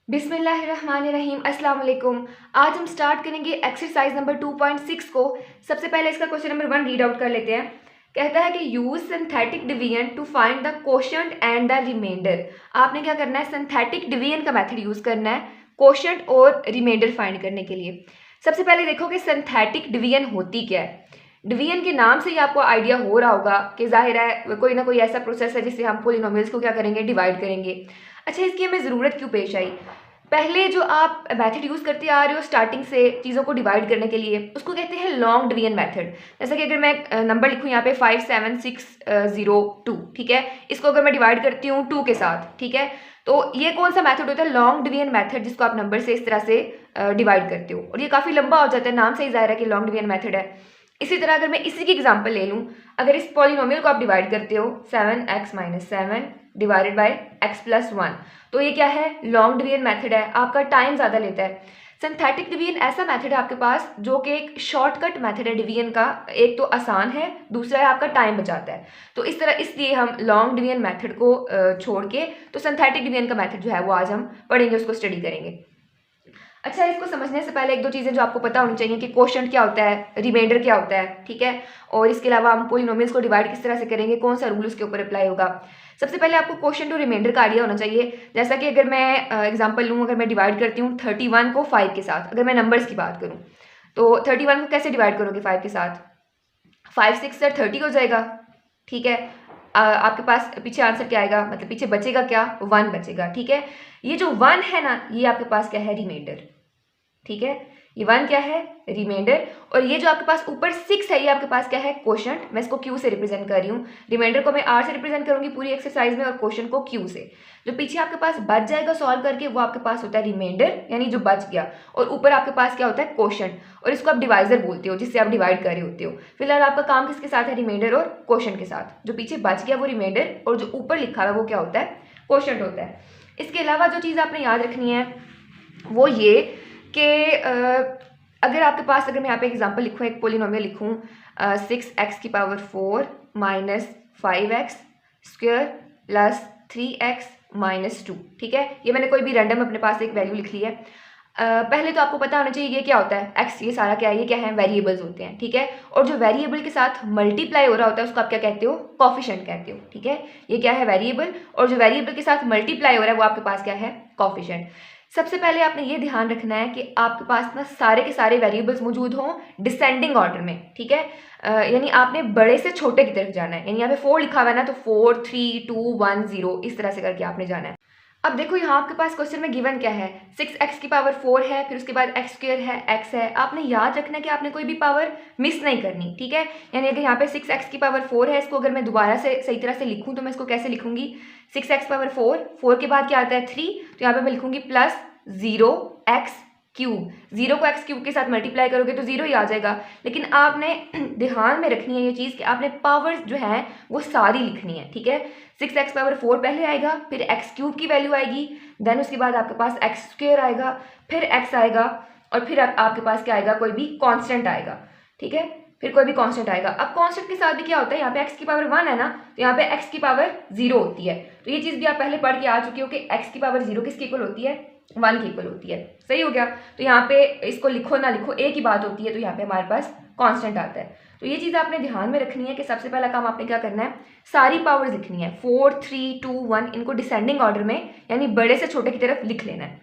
बिस्मिल्लाहिर्रहमानिर्रहीम अस्सलाम वालेकुम। आज हम स्टार्ट करेंगे एक्सरसाइज नंबर 2.6 को। सबसे पहले इसका क्वेश्चन नंबर 1 रीड आउट कर लेते हैं। कहता है कि use synthetic division to find the quotient and the remainder. आपने क्या करना है, सिंथेटिक डिवीजन का मेथड यूज करना है कोशेंट और रिमाइंडर फाइंड करने के लिए। सबसे पहले देखो कि सिंथेटिक डिवीजन होती क्या है। डिवीजन के नाम से ही आपको आइडिया हो रहा होगा कि जाहिर है कोई ना कोई ऐसा प्रोसेस है जिससे हम पोलिनोमियल्स को क्या करेंगे, डिवाइड करेंगे। अच्छा, इसकी हमें ज़रूरत क्यों पेश आई? पहले जो आप मेथड यूज़ करते आ रहे हो स्टार्टिंग से चीज़ों को डिवाइड करने के लिए, उसको कहते हैं लॉन्ग डिवीजन मेथड। जैसे कि अगर मैं नंबर लिखूँ यहाँ पे 57602, ठीक है, इसको अगर मैं डिवाइड करती हूँ 2 के साथ, ठीक है, तो ये कौन सा मेथड होता है? लॉन्ग डिवीजन मेथड, जिसको आप नंबर से इस तरह से डिवाइड करते हो, और ये काफ़ी लंबा हो जाता है, नाम से ही ज़ाहिर है कि लॉन्ग डिवीजन मेथड है। इसी तरह अगर मैं इसी की एग्जांपल ले लूँ, अगर इस पॉलिनोमियल को आप डिवाइड करते हो 7x-7 डिवाइडेड बाय x+1, तो ये क्या है? लॉन्ग डिवीजन मेथड है, आपका टाइम ज़्यादा लेता है। सिंथेटिक डिवीजन ऐसा मेथड है आपके पास जो कि एक शॉर्टकट मेथड है डिवीजन का। एक तो आसान है, दूसरा है आपका टाइम बचाता है। तो इस तरह इसलिए हम लॉन्ग डिवीजन मेथड को छोड़ के तो सिंथेटिक डिवीजन का मेथड जो है वो आज हम पढ़ेंगे, उसको स्टडी करेंगे। अच्छा, इसको समझने से पहले एक दो चीज़ें जो आपको पता होनी चाहिए कि कोशेंट क्या होता है, रिमाइंडर क्या होता है, ठीक है, और इसके अलावा हम पोलिनोमियल्स को डिवाइड किस तरह से करेंगे, कौन सा रूल उसके ऊपर अप्लाई होगा। सबसे पहले आपको कोशेंट और रिमाइंडर का आइडिया होना चाहिए। जैसा कि अगर मैं एग्जांपल लूँ, अगर मैं डिवाइड करती हूँ 31 को 5 के साथ, अगर मैं नंबर्स की बात करूँ तो 31 को कैसे डिवाइड करोगे 5 के साथ? 5 6 30 हो जाएगा, ठीक है। आपके पास पीछे आंसर क्या आएगा, मतलब पीछे बचेगा क्या? 1 बचेगा, ठीक है। ये जो 1 है ना, ये आपके पास क्या है? रिमाइंडर, ठीक है। ये 1 क्या है? रिमाइंडर। और ये जो आपके पास ऊपर 6 है, ये आपके पास क्या है? कोशेंट। मैं इसको क्यू से रिप्रेजेंट कर रही हूँ। रिमाइंडर को मैं आर से रिप्रेजेंट करूंगी पूरी एक्सरसाइज में, और कोशेंट को क्यू से। जो पीछे आपके पास बच जाएगा सॉल्व करके, वो आपके पास होता है रिमाइंडर, यानी जो बच गया। और ऊपर आपके पास क्या होता है? कोशेंट। और इसको आप डिवाइजर बोलते हो, जिससे आप डिवाइड कर रहे होते हो। फिलहाल आपका काम किसके साथ है? रिमाइंडर और कोशेंट के साथ। जो पीछे बच गया वो रिमाइंडर, और जो ऊपर लिखा हुआ वो क्या होता है? कोशेंट होता है। इसके अलावा जो चीज़ आपने याद रखनी है वो ये कि अगर आपके पास, अगर मैं यहाँ पे एग्जांपल लिखूँ, एक पोलिनोमियल लिखूँ 6x⁴ minus 5x² plus 3x - 2, ठीक है। ये मैंने कोई भी रैंडम अपने पास एक वैल्यू लिख ली है। पहले तो आपको पता होना चाहिए ये क्या होता है, x, ये सारा क्या है? ये क्या है? वेरिएबल्स होते हैं, ठीक है। और जो वेरिएबल के साथ मल्टीप्लाई हो रहा होता है उसको आप क्या कहते हो? कॉफिशिएंट कहते हो, ठीक है। ये क्या है? वेरिएबल। और जो वेरिएबल के साथ मल्टीप्लाई हो रहा है वो आपके पास क्या है? कॉफिशिएंट। सबसे पहले आपने ये ध्यान रखना है कि आपके पास ना सारे के सारे वेरिएबल्स मौजूद हों डिसेंडिंग ऑर्डर में, ठीक है। यानी आपने बड़े से छोटे की तरफ जाना है। यानी यहाँ पे 4 लिखा हुआ है ना, तो 4 3 2 1 0 इस तरह से करके आपने जाना है। अब देखो यहाँ आपके पास क्वेश्चन में गिवन क्या है? 6x⁴ है, फिर उसके बाद x² है, x है। आपने याद रखना है कि आपने कोई भी पावर मिस नहीं करनी, ठीक है। यानी अगर यहाँ पे 6x⁴ है, इसको अगर मैं दोबारा से सही तरह से लिखूँ तो मैं इसको कैसे लिखूंगी? 6x⁴, 4 के बाद क्या आता है? 3, तो यहाँ पे मैं लिखूंगी प्लस 0x क्यूब। 0 को x क्यूब के साथ मल्टीप्लाई करोगे तो 0 ही आ जाएगा। लेकिन आपने ध्यान में रखनी है ये चीज़ कि आपने पावर्स जो है वो सारी लिखनी है, ठीक है। 6x⁴ पहले आएगा, फिर x³ की वैल्यू आएगी, देन उसके बाद आपके पास x² आएगा, फिर x आएगा, और फिर आपके पास क्या आएगा? कोई भी कांस्टेंट आएगा, ठीक है। फिर कोई भी कांस्टेंट आएगा। अब कांस्टेंट के साथ भी क्या होता है? यहाँ पे x⁴ है ना, तो यहाँ पे x⁴ होती है। तो ये चीज़ भी आप पहले पढ़ के आ चुके हो कि x⁴ किसके इक्वल होती है? 1 के इक्वल होती है। सही हो गया। तो यहाँ पे इसको लिखो ना लिखो एक ही बात होती है, तो यहाँ पे हमारे पास कांस्टेंट आता है। तो ये चीज़ आपने ध्यान में रखनी है कि सबसे पहला काम आपने क्या करना है? सारी पावर्स लिखनी है, 4 3 2 1, इनको डिसेंडिंग ऑर्डर में, यानी बड़े से छोटे की तरफ लिख लेना है।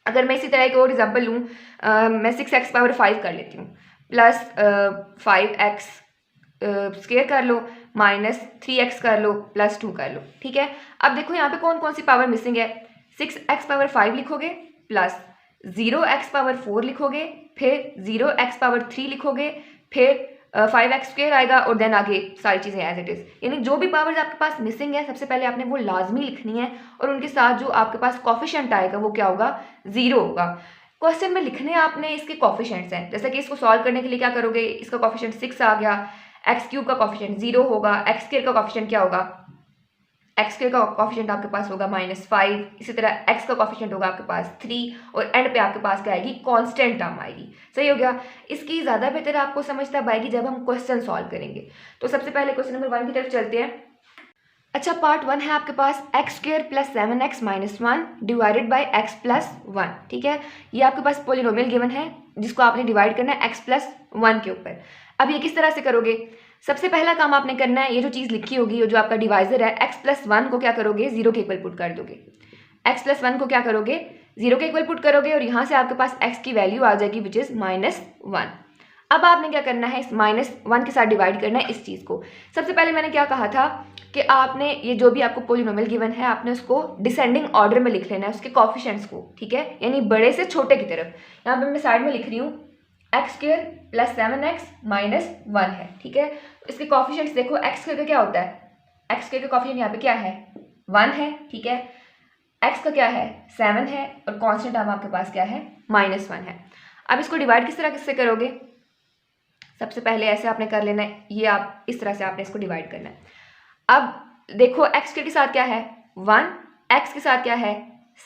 अगर मैं इसी तरह एक और एग्जाम्पल लूँ, मैं 6x⁴ कर लेती हूँ, प्लस 5x² कर लो, माइनस 3x कर लो, प्लस 2 कर लो, ठीक है। अब देखो यहाँ पे कौन कौन सी पावर मिसिंग है? 6x⁴ लिखोगे, प्लस 0x⁴ लिखोगे, फिर 0x⁴ लिखोगे, फिर 5x² आएगा, और देन आगे सारी चीज़ें एज इट इज़। यानी जो भी पावर्स आपके पास मिसिंग है सबसे पहले आपने वो लाजमी लिखनी है, और उनके साथ जो आपके पास कॉफिशिएंट आएगा वो क्या होगा? 0 होगा। क्वेश्चन में लिखने आपने इसके कॉफिशिएंट्स हैं। जैसे कि इसको सॉल्व करने के लिए क्या करोगे? इसका कॉफिशिएंट 6 आ गया, x³ का कॉफिशिएंट 0 होगा, x² का कॉफिशिएंट क्या होगा? x² का कॉफिशिएंट आपके पास होगा -5, इसी तरह x का कॉफिशिएंट होगा आपके पास 3, और एंड पे आपके पास क्या आएगी? कांस्टेंट टर्म आएगी। सही हो गया। इसकी ज़्यादा बेहतर आपको समझ तब आएगी जब हम क्वेश्चन सॉल्व करेंगे। तो सबसे पहले क्वेश्चन नंबर 1 की तरफ चलते हैं। अच्छा, पार्ट 1 है आपके पास x square plus 7x minus 1 divided by x plus 1, ठीक है। ये आपके पास पोलिनोमियल गिवन है जिसको आपने डिवाइड करना है एक्स प्लस 1 के ऊपर। अब ये किस तरह से करोगे? सबसे पहला काम आपने करना है, ये जो चीज़ लिखी होगी, ये जो आपका डिवाइजर है, एक्स प्लस 1 को क्या करोगे? 0 के इक्वल पुट कर दोगे। एक्स प्लस 1 को क्या करोगे? 0 के इक्वल पुट करोगे और यहाँ से आपके पास एक्स की वैल्यू आ जाएगी विच इज़ -1। अब आपने क्या करना है? इस -1 के साथ डिवाइड करना है इस चीज़ को। सबसे पहले मैंने क्या कहा था कि आपने ये जो भी आपको पोलिनोमियल गिवन है, आपने उसको डिसेंडिंग ऑर्डर में लिख लेना है, उसके कॉफिशेंट्स को, ठीक है, यानी बड़े से छोटे की तरफ। यहाँ पे मैं साइड में लिख रही हूँ x square plus 7x minus 1 है, ठीक है। इसके कॉफिशेंट्स देखो, एक्स स्क्वायर का क्या होता है? एक्स स्क्वायर का कॉफिशेंट यहाँ पे क्या है? 1 है, ठीक है। एक्स का क्या है? 7 है और कॉन्स्टेंट अब आपके पास क्या है? -1 है। अब इसको डिवाइड किस तरह से करोगे? सबसे पहले ऐसे आपने कर लेना है, ये आप इस तरह से आपने इसको डिवाइड करना है। अब देखो एक्स के साथ क्या है? 1, एक्स के साथ क्या है?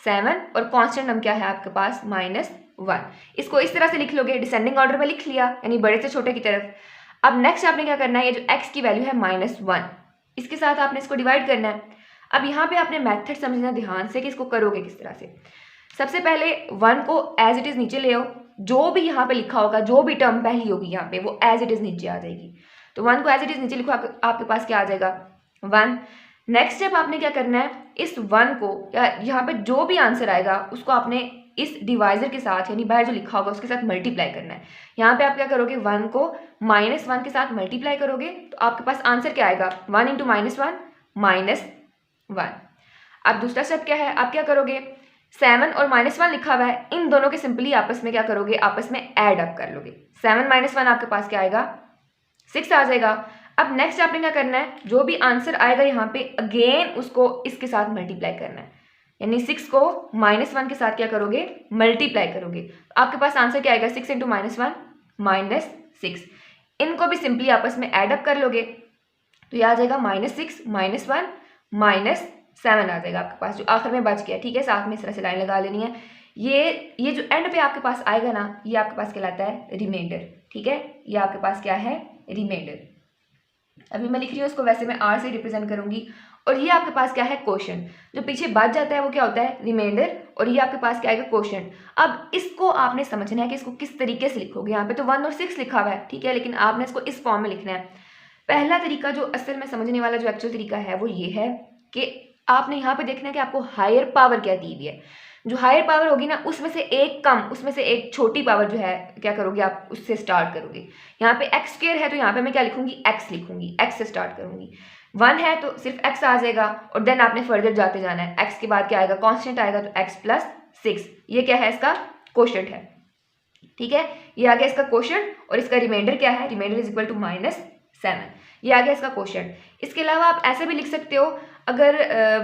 7 और कांस्टेंट नंबर क्या है आपके पास? -1। इसको इस तरह से लिख लोगे, डिसेंडिंग ऑर्डर में लिख लिया, यानी बड़े से छोटे की तरफ। अब नेक्स्ट आपने क्या करना है? ये जो एक्स की वैल्यू है -1, इसके साथ आपने इसको डिवाइड करना है। अब यहाँ पे आपने मेथड समझना ध्यान से कि इसको करोगे किस तरह से। सबसे पहले 1 को एज इट इज़ नीचे ले आओ, जो भी यहाँ पे लिखा होगा, जो भी टर्म पहली होगी यहाँ पे, वो एज इट इज़ नीचे आ जाएगी। तो 1 को एज इट इज़ नीचे लिखो, आपके पास क्या आ जाएगा? 1। नेक्स्ट स्टेप आपने क्या करना है? इस 1 को, या यहाँ पे जो भी आंसर आएगा उसको आपने इस डिवाइजर के साथ, यानी बाहर जो लिखा होगा उसके साथ मल्टीप्लाई करना है। यहाँ पे आप क्या करोगे? 1 को -1 के साथ मल्टीप्लाई करोगे तो आपके पास आंसर क्या आएगा? 1 × -1 -1। अब दूसरा स्टेप क्या है? आप क्या करोगे? 7 और -1 लिखा हुआ है, इन दोनों के सिंपली आपस में क्या करोगे? आपस में ऐड अप कर लोगे। 7 - 1 आपके पास क्या आएगा? 6 आ जाएगा। अब नेक्स्ट आपने क्या करना है? जो भी आंसर आएगा यहाँ पे अगेन उसको इसके साथ मल्टीप्लाई करना है, यानी 6 को -1 के साथ क्या करोगे? मल्टीप्लाई करोगे। तो आपके पास आंसर क्या आएगा? 6 × -1 -6। इनको भी सिंपली आपस में ऐड अप कर लोगे तो यह आ जाएगा -6 -1 -7 आ जाएगा आपके पास, जो आखिर में बच गया, ठीक है। साथ में इस तरह से लाइन लगा लेनी है। ये जो एंड पे आपके पास आएगा ना, ये आपके पास कहलाता है रिमाइंडर, ठीक है। ये आपके पास क्या है? रिमाइंडर। अभी मैं लिख रही हूँ इसको, वैसे मैं R से रिप्रेजेंट करूंगी। और ये आपके पास क्या है? क्वोशंट। जो पीछे बच जाता है वो क्या होता है? रिमाइंडर। और ये आपके पास क्या आएगा? क्वोशंट। अब इसको आपने समझना है कि इसको किस तरीके से लिखोगे। यहाँ पे तो 1 और 6 लिखा हुआ है, ठीक है, लेकिन आपने इसको इस फॉर्म में लिखना है। पहला तरीका जो असल में समझने वाला जो एक्चुअल तरीका है वो ये है कि आपने यहाँ पे देखना है कि आपको हायर पावर क्या दी हुई है। जो हायर पावर होगी ना, उसमें से एक कम, उसमें से एक छोटी पावर जो है, क्या करोगे आप? उससे स्टार्ट करोगे। यहाँ पे एक्स स्क्वायर है तो यहाँ पे मैं क्या लिखूंगी? एक्स लिखूंगी, एक्स से स्टार्ट करूंगी। 1 है तो सिर्फ एक्स आ जाएगा और देन आपने फर्दर जाते जाना है। एक्स के बाद क्या आएगा? कांस्टेंट आएगा, तो एक्स प्लस 6। ये क्या है? इसका क्वोशंट है, ठीक है। ये आ गया इसका क्वोशंट और इसका रिमाइंडर क्या है? Remainder is equal to -7। ये आ गया इसका क्वोशंट। इसके अलावा आप ऐसे भी लिख सकते हो, अगर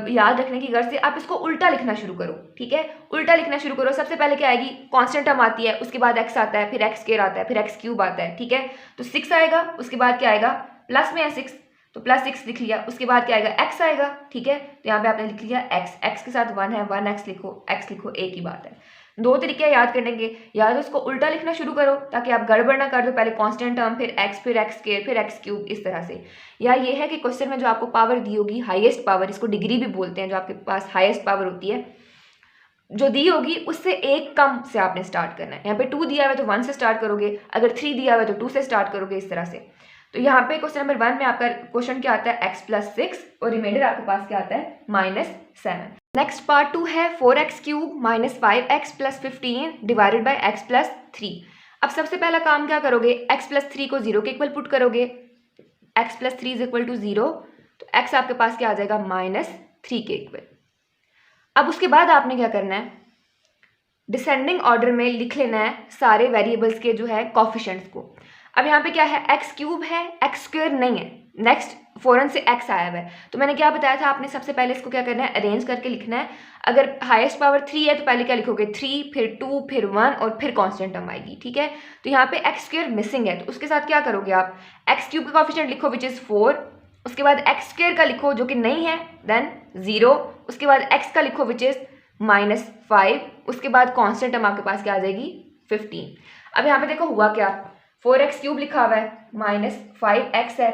याद रखने की गर्ज से आप इसको उल्टा लिखना शुरू करो, ठीक है। उल्टा लिखना शुरू करो। सबसे पहले क्या आएगी? कांस्टेंट टर्म आती है, उसके बाद एक्स आता है, फिर एक्स स्क्वायर आता है, फिर एक्स क्यूब आता है, ठीक है। तो 6 आएगा, उसके बाद क्या आएगा? प्लस में है 6, तो +6 लिख लिया। उसके बाद क्या आएगा? एक्स आएगा, ठीक है। तो यहाँ पे आपने लिख लिया एक्स, एक्स के साथ 1 है, 1x लिखो, एक्स लिखो, एक ही बात है। 2 तरीके याद करने के, या तो उसको उल्टा लिखना शुरू करो ताकि आप गड़बड़ ना कर दो, पहले कांस्टेंट टर्म, फिर एक्स स्क्वायर, फिर एक्स क्यूब, इस तरह से। या ये है कि क्वेश्चन में जो आपको पावर दी होगी, हाईएस्ट पावर, इसको डिग्री भी बोलते हैं, जो आपके पास हाईएस्ट पावर होती है जो दी होगी, उससे एक कम से आपने स्टार्ट करना है। यहाँ पे 2 दिया हुआ है तो 1 से स्टार्ट करोगे, अगर 3 दिया हुआ है तो 2 से स्टार्ट करोगे, इस तरह से। तो यहाँ पे क्वेश्चन नंबर 1 में आपका क्वेश्चन क्या आता है? x + 6 और रिमाइंडर आपके पास क्या आता है? -7। नेक्स्ट पार्ट 2 है 4x³ - 5x + 15 divided by x + 3। अब सबसे पहला काम क्या करोगे? x + 3 को 0 के इक्वल पुट करोगे। x + 3 = 0, तो x आपके पास क्या आ जाएगा? -3 के इक्वल। अब उसके बाद आपने क्या करना है? डिसेंडिंग ऑर्डर में लिख लेना है सारे वेरिएबल्स के जो है कॉफिशेंट्स को। अब यहाँ पे क्या है? x³ है, x स्क्वायर नहीं है। नेक्स्ट फौरन से x आया हुआ है, तो मैंने क्या बताया था? आपने सबसे पहले इसको क्या करना है? अरेंज करके लिखना है। अगर हाईएस्ट पावर 3 है तो पहले क्या लिखोगे? 3, फिर 2, फिर 1 और फिर कांस्टेंट टर्म आएगी, ठीक है। तो यहाँ पे x स्क्वायर मिसिंग है, तो उसके साथ क्या करोगे आप? x³ का कॉफिशेंट लिखो विच इज़ 4, उसके बाद x स्क्वायर का लिखो जो कि नहीं है, देन 0, उसके बाद x का लिखो विच इज़ -5, उसके बाद कांस्टेंट टर्म आपके पास क्या आ जाएगी? 15। अब यहाँ पे देखो हुआ क्या? 4x³ लिखा हुआ है, -5x है,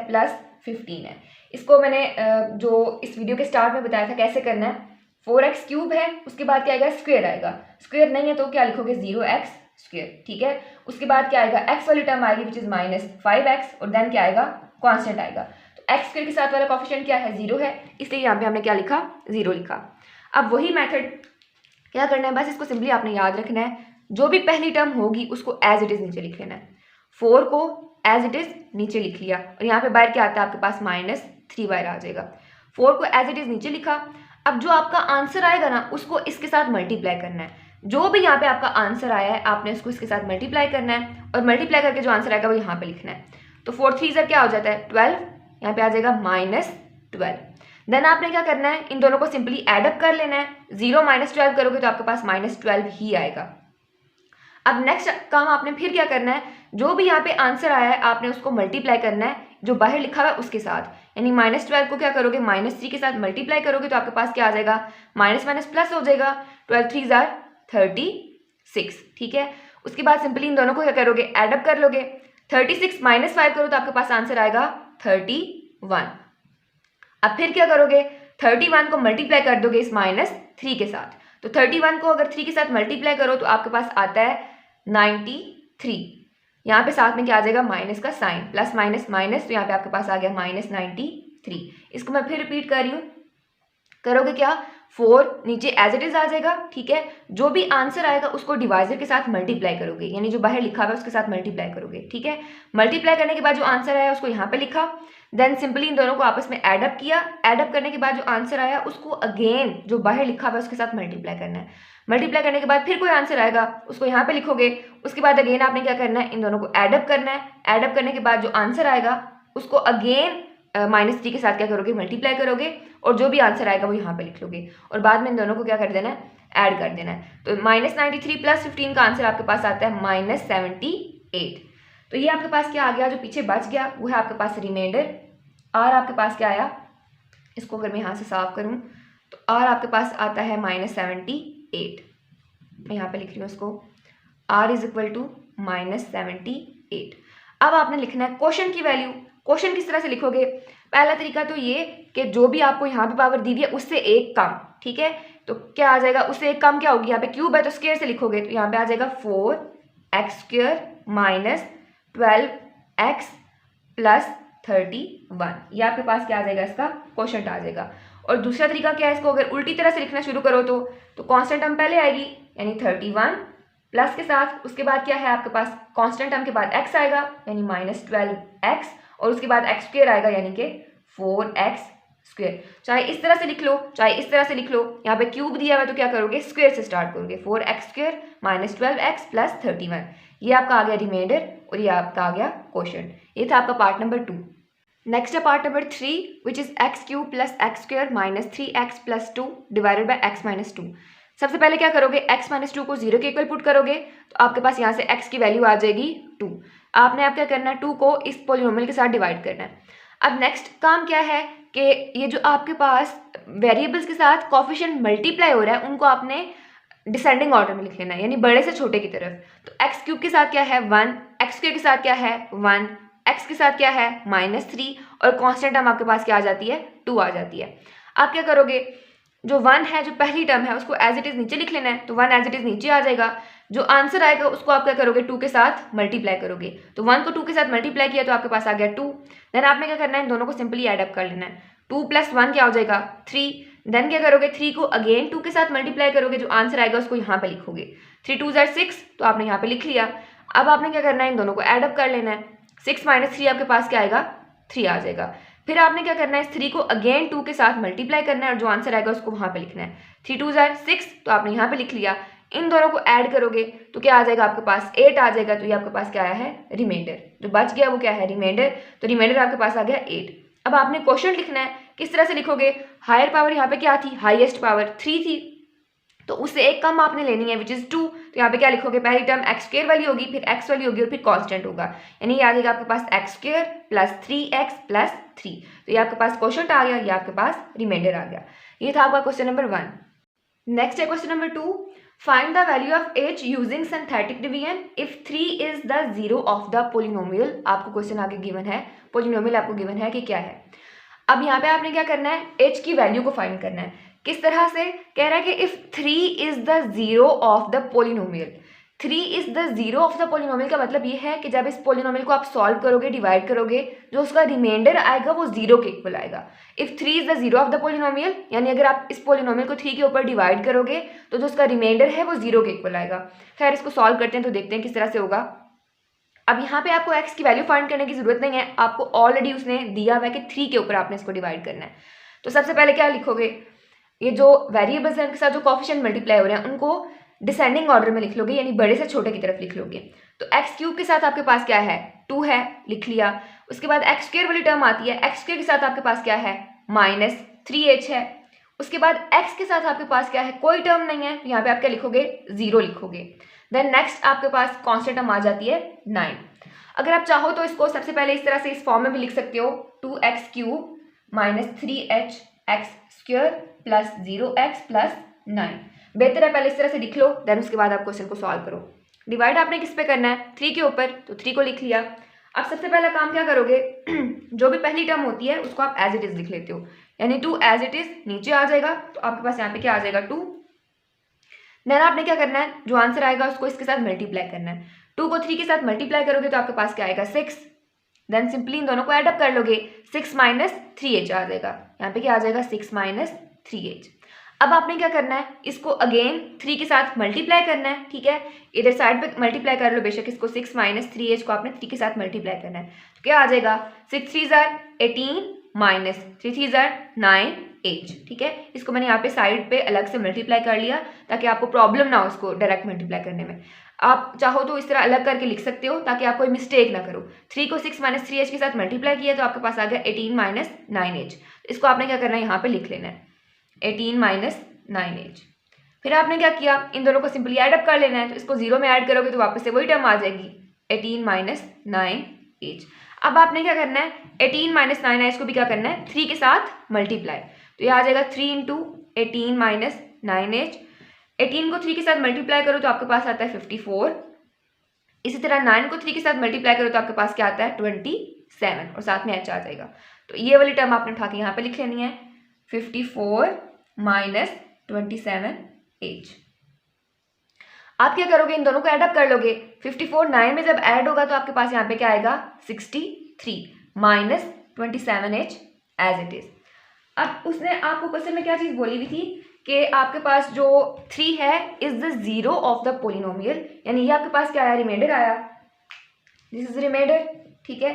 +15 है। इसको मैंने जो इस वीडियो के स्टार्ट में बताया था कैसे करना है। 4x क्यूब है, उसके बाद क्या आएगा, स्क्वायर आएगा। स्क्वायर नहीं है तो क्या लिखोगे, 0x स्क्वायर, ठीक है। उसके बाद क्या आएगा, x वाली टर्म आएगी विच इज -5x, और देन क्या आएगा, कांस्टेंट आएगा। तो x स्क्वायर के साथ वाला कोफिशिएंट क्या है, 0 है, इसलिए यहाँ पे हमने क्या लिखा, 0 लिखा। अब वही मेथड क्या करना है, बस इसको सिंपली आपने याद रखना है, जो भी पहली टर्म होगी उसको एज इट इज नीचे लिख लेना है। 4 को एज इट इज नीचे लिख लिया, और यहाँ पे बाहर क्या आता है आपके पास, -3 बाहर आ जाएगा। 4 को एज इट इज नीचे लिखा। अब जो आपका आंसर आएगा ना, उसको इसके साथ मल्टीप्लाई करना है। जो भी यहाँ पे आपका आंसर आया है आपने उसको इसके साथ मल्टीप्लाई करना है, और मल्टीप्लाई करके जो आंसर आएगा वो यहाँ पे लिखना है। तो 4 3 क्या हो जाता है, 12, यहाँ पे आ जाएगा -12। देन आपने क्या करना है, इन दोनों को सिंपली एडअप कर लेना है। 0 -12 करोगे तो आपके पास -12 ही आएगा। अब नेक्स्ट काम आपने फिर क्या करना है, जो भी यहाँ पे आंसर आया है आपने उसको मल्टीप्लाई करना है जो बाहर लिखा हुआ है उसके साथ, यानी -12 को क्या करोगे, -3 के साथ मल्टीप्लाई करोगे तो आपके पास क्या आ जाएगा, माइनस माइनस प्लस हो जाएगा। 12 3 36, ठीक है। उसके बाद सिंपली इन दोनों को क्या करोगे, एडअप कर लोगे। 36 -5 करो तो आपके पास आंसर आएगा 31। अब फिर क्या करोगे, 31 को मल्टीप्लाई कर दोगे इस -3 के साथ। तो 31 को अगर 3 के साथ मल्टीप्लाई करो तो आपके पास आता है 93। यहाँ पे साथ में क्या आ जाएगा, माइनस का साइन, प्लस माइनस माइनस, तो यहाँ पे आपके पास आ गया -93। इसको मैं फिर रिपीट कर रही हूँ, करोगे क्या, 4 नीचे एज इट इज आ जाएगा, ठीक है। जो भी आंसर आएगा उसको डिवाइजर के साथ मल्टीप्लाई करोगे, यानी जो बाहर लिखा हुआ है उसके साथ मल्टीप्लाई करोगे, ठीक है। मल्टीप्लाई करने के बाद जो आंसर आया उसको यहाँ पे लिखा, देन सिंपली इन दोनों को आपस में एडअप किया। एडअप करने के बाद जो आंसर आया उसको अगेन जो बाहर लिखा हुआ है उसके साथ मल्टीप्लाई करना है। मल्टीप्लाई करने के बाद फिर कोई आंसर आएगा उसको यहाँ पे लिखोगे। उसके बाद अगेन आपने क्या करना है, इन दोनों को एडअप करना है। एडअप करने के बाद जो आंसर आएगा उसको अगेन -3 के साथ क्या करोगे, मल्टीप्लाई करोगे, और जो भी आंसर आएगा वो यहाँ पे लिख लोगे, और बाद में इन दोनों को क्या कर देना है, ऐड कर देना है। तो -93 + 15 का आंसर आपके पास आता है -78। तो ये आपके पास क्या आ गया, जो पीछे बच गया वो है आपके पास रिमाइंडर। आर आपके पास क्या आया, इसको अगर मैं यहाँ से साफ करूँ तो आर आपके पास आता है -78। मैं यहाँ पे लिख रही हूँ इसको, r = -78। अब आपने लिखना है क्वेश्चन की वैल्यू। क्वेश्चन किस तरह से लिखोगे, पहला तरीका तो ये कि जो भी आपको यहाँ पे पावर दी हुई है उससे एक कम, ठीक है। तो क्या आ जाएगा, उससे एक कम क्या होगी, यहाँ पे क्यूब है तो स्क्वायर से लिखोगे, तो यहाँ पे आ जाएगा 4x² - 12x + 31। ये आपके पास क्या आ जाएगा, इसका क्वेश्चन आ जाएगा। और दूसरा तरीका क्या है, इसको अगर उल्टी तरह से लिखना शुरू करो तो कांस्टेंट टर्म पहले आएगी, यानी 31 प्लस के साथ, उसके बाद क्या है आपके पास, कांस्टेंट टर्म के बाद x आएगा यानी -12x, और उसके बाद x² आएगा यानी कि 4x²। चाहे इस तरह से लिख लो चाहे इस तरह से लिख लो, यहाँ पे क्यूब दिया हुआ है तो क्या करोगे, स्क्वायर से स्टार्ट करोगे। 4x² - 12x + 31, ये आपका आ गया रिमाइंडर, और ये आपका आ गया क्वेश्चन। ये था आपका पार्ट नंबर 2। नेक्स्ट है part number 3 which is x³ + x² - 3x + 2 / x - 2। सबसे पहले क्या करोगे, x - 2 को 0 के इक्वल पुट करोगे तो आपके पास यहाँ से x की वैल्यू आ जाएगी 2। आपने आप क्या करना है, 2 को इस पोलिनोमियल के साथ डिवाइड करना है। अब नेक्स्ट काम क्या है कि ये जो आपके पास वेरिएबल्स के साथ कोफिशिएंट मल्टीप्लाई हो रहा है उनको आपने डिसेंडिंग ऑर्डर में लिख लेना है, यानी बड़े से छोटे की तरफ। तो x³ के साथ क्या है 1, x² के साथ क्या है 1, x के साथ क्या है -3, और कांस्टेंट टर्म आपके पास क्या आ जाती है, 2 आ जाती है। आप क्या करोगे, जो 1 है जो पहली टर्म है उसको एज इट इज नीचे लिख लेना है, तो 1 एज इट इज नीचे आ जाएगा। जो आंसर आएगा उसको आप क्या करोगे, 2 के साथ मल्टीप्लाई करोगे। तो 1 को 2 के साथ मल्टीप्लाई किया तो आपके पास आ गया 2। देन आपने क्या करना है, इन दोनों को सिंपली एडअप कर लेना है। 2 + 1 क्या हो जाएगा 3। देन क्या करोगे, 3 को अगेन 2 के साथ मल्टीप्लाई करोगे, जो आंसर आएगा उसको यहाँ पे लिखोगे। 3 2 = 6, तो आपने यहाँ पे लिख लिया। अब आपने क्या करना है, इन दोनों को एडअप कर लेना है। 6 - 3 आपके पास क्या आएगा, 3 आ जाएगा। फिर आपने क्या करना है, इस 3 को अगेन 2 के साथ मल्टीप्लाई करना है, और जो आंसर आएगा उसको वहाँ पे लिखना है। 3 2 = 6, तो आपने यहाँ पे लिख लिया। इन दोनों को ऐड करोगे तो क्या आ जाएगा आपके पास, 8 आ जाएगा। तो ये आपके पास क्या आया है, रिमाइंडर। जो बच गया वो क्या है, रिमाइंडर। तो रिमाइंडर आपके पास आ गया 8। अब आपने क्वेश्चन लिखना है, किस तरह से लिखोगे, हायर पावर यहाँ पे क्या थी, हाईएस्ट पावर 3 थी, तो उससे एक कम आपने लेनी है विच इज़ 2। तो यहाँ पे क्या लिखोगे, पहली टर्म x² वाली होगी, फिर x वाली होगी, और फिर कांस्टेंट होगा, यानी ये आ जाएगा आपके पास x² + 3x + 3। तो ये आपके पास क्वेश्चन आ गया, ये आपके पास रिमाइंडर आ गया। ये था आपका क्वेश्चन नंबर 1। नेक्स्ट है question number 2, find the value of h using synthetic division if 3 is the 0 of the polynomial. आपको क्वेश्चन आगे गिवन है, पोलिनोमियल आपको गिवन है कि क्या है। अब यहाँ पे आपने क्या करना है, एच की वैल्यू को फाइंड करना है। किस तरह से, कह रहा है कि if 3 is the zero of the polynomial. 3 is the zero of the polynomial का मतलब ये है कि जब इस पोलिनोमियल को आप सॉल्व करोगे, डिवाइड करोगे, जो उसका रिमाइंडर आएगा वो जीरो के इक्वल आएगा। If 3 is the zero of the polynomial, यानी अगर आप इस पोलिनोमियल को 3 के ऊपर डिवाइड करोगे तो जो उसका रिमाइंडर है वो जीरो के इक्वल आएगा। खैर इसको सॉल्व करते हैं तो देखते हैं किस तरह से होगा। अब यहाँ पे आपको x की वैल्यू फाइंड करने की जरूरत नहीं है, आपको ऑलरेडी उसने दिया हुआ है कि 3 के ऊपर आपने इसको डिवाइड करना है। तो सबसे पहले क्या लिखोगे, ये जो वेरिएबल्स हैं उनके साथ जो कोफिशिएंट मल्टीप्लाई हो रहे हैं उनको डिसेंडिंग ऑर्डर में लिख लोगे, यानी बड़े से छोटे की तरफ लिख लोगे। तो एक्स क्यूब के साथ आपके पास क्या है, 2 है, लिख लिया। उसके बाद एक्स स्क्वायर वाली टर्म आती है, एक्स स्क्वायर के साथ आपके पास क्या है, -3h है। उसके बाद एक्स के साथ आपके पास क्या है, कोई टर्म नहीं है, तो यहाँ पे आप क्या लिखोगे, 0 लिखोगे। देन नेक्स्ट आपके पास कांस्टेंट टर्म आ जाती है 9। अगर आप चाहो तो इसको सबसे पहले इस तरह से इस फॉर्म में भी लिख सकते हो, 2x cube -3h x square plus 0x plus 9। बेहतर है पहले इस तरह से लिख लो, देन उसके बाद आप क्वेश्चन को सॉल्व करो। डिवाइड आपने किस पे करना है, 3 के ऊपर, तो 3 को लिख लिया। अब सबसे पहला काम क्या करोगे, जो भी पहली टर्म होती है उसको आप एज इट इज लिख लेते हो, यानी 2 एज इट इज नीचे आ जाएगा, तो आपके पास यहाँ पे क्या आ जाएगा, 2। देन आपने क्या करना है, जो आंसर आएगा उसको इसके साथ मल्टीप्लाई करना है। 2 को 3 के साथ मल्टीप्लाई करोगे तो आपके पास क्या आएगा, 6। देन सिंपली इन दोनों को ऐड अप कर लोगे, 6 - 3h आ जाएगा। यहाँ पे क्या आ जाएगा, 6 - 3h। अब आपने क्या करना है, इसको अगेन 3 के साथ मल्टीप्लाई करना है, ठीक है। इधर साइड पे मल्टीप्लाई कर लो बेशक, इसको 6 - 3h को आपने 3 के साथ मल्टीप्लाई करना है, तो क्या आ जाएगा, 6 3 18 -3 3 9h, ठीक है। इसको मैंने यहाँ पे साइड पे अलग से मल्टीप्लाई कर लिया ताकि आपको प्रॉब्लम ना हो उसको डायरेक्ट मल्टीप्लाई करने में। आप चाहो तो इस तरह अलग करके लिख सकते हो ताकि आप कोई मिस्टेक ना करो। 3 को 6 - 3h के साथ मल्टीप्लाई किया तो आपके पास आ गया 18 - 9h। इसको आपने क्या करना है, यहाँ पे लिख लेना है 18 - 9h। फिर आपने क्या किया, इन दोनों को सिंपली ऐड अप कर लेना है, तो इसको 0 में ऐड करोगे तो वापस से वही टर्म आ जाएगी 18 - 9h। अब आपने क्या करना है, 18 - 9h को भी क्या करना है, 3 के साथ मल्टीप्लाई, तो ये आ जाएगा 3 × 18 - 9h। 18 को 3 के साथ मल्टीप्लाई करो तो आपके पास आता है 54। इसी तरह 9 को 3 के साथ मल्टीप्लाई करो तो आपके पास क्या आता है, 27, और साथ में h आ जाएगा। तो ये वाली टर्म आपने उठा के यहाँ पे लिख लेनी है, 54 - 27h। आप क्या करोगे, इन दोनों को ऐड अप कर लोगे। 54 9 में जब ऐड होगा तो आपके पास यहाँ पे क्या आएगा, 63 - 27h एज इट इज। अब उसने आपको क्वेश्चन में क्या चीज़ बोली हुई थी कि आपके पास जो 3 है is the zero of the polynomial, यानी ये आपके पास क्या आया, रिमाइंडर आया, दिस इज रिमाइंडर, ठीक है।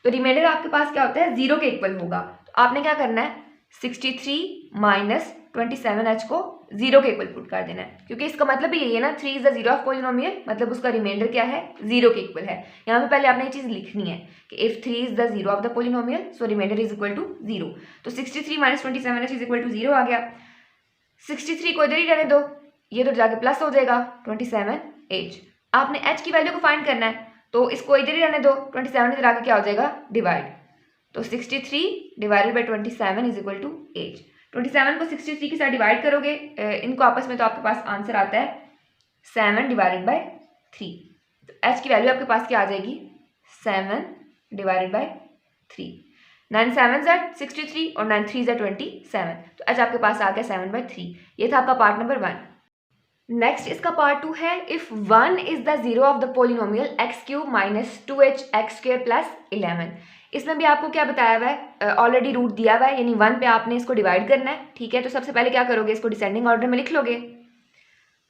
तो रिमाइंडर आपके पास क्या होता है, 0 के इक्वल होगा। तो आपने क्या करना है, 63 - 27h को 0 के इक्वल पुट कर देना है, क्योंकि इसका मतलब भी यही है ना, 3 is the zero of polynomial, मतलब उसका रिमाइंडर क्या है, 0 के इक्वल है। यहाँ पे पहले आपने ये चीज़ लिखनी है कि if 3 is the zero of the polynomial so remainder is equal to 0। तो 63 - 27h इज इक्वल टू 0 आ गया। 63 को इधर ही रहने दो, ये तो जाके प्लस हो जाएगा 27h। आपने h की वैल्यू को फाइंड करना है, तो इसको इधर ही रहने दो, 27 इधर आके क्या हो जाएगा, डिवाइड। तो 63 divided by 27 is equal to h। 27 को 63 के साथ डिवाइड करोगे इनको आपस में, तो आपके पास आंसर आता है 7 डिवाइडेड बाई 3। तो h की वैल्यू आपके पास क्या आ जाएगी, 7 डिवाइडेड बाई 3। 9 7 63 और 9 3 27, तो h आपके पास आ गया 7/3। ये था आपका पार्ट नंबर 1। नेक्स्ट इसका पार्ट 2 है, if 1 is the zero of the polynomial x³ - 2h x² plus 11। इसमें भी आपको क्या बताया हुआ है, ऑलरेडी रूट दिया हुआ है, यानी 1 पे आपने इसको डिवाइड करना है, ठीक है। तो सबसे पहले क्या करोगे, इसको डिसेंडिंग ऑर्डर में लिख लोगे।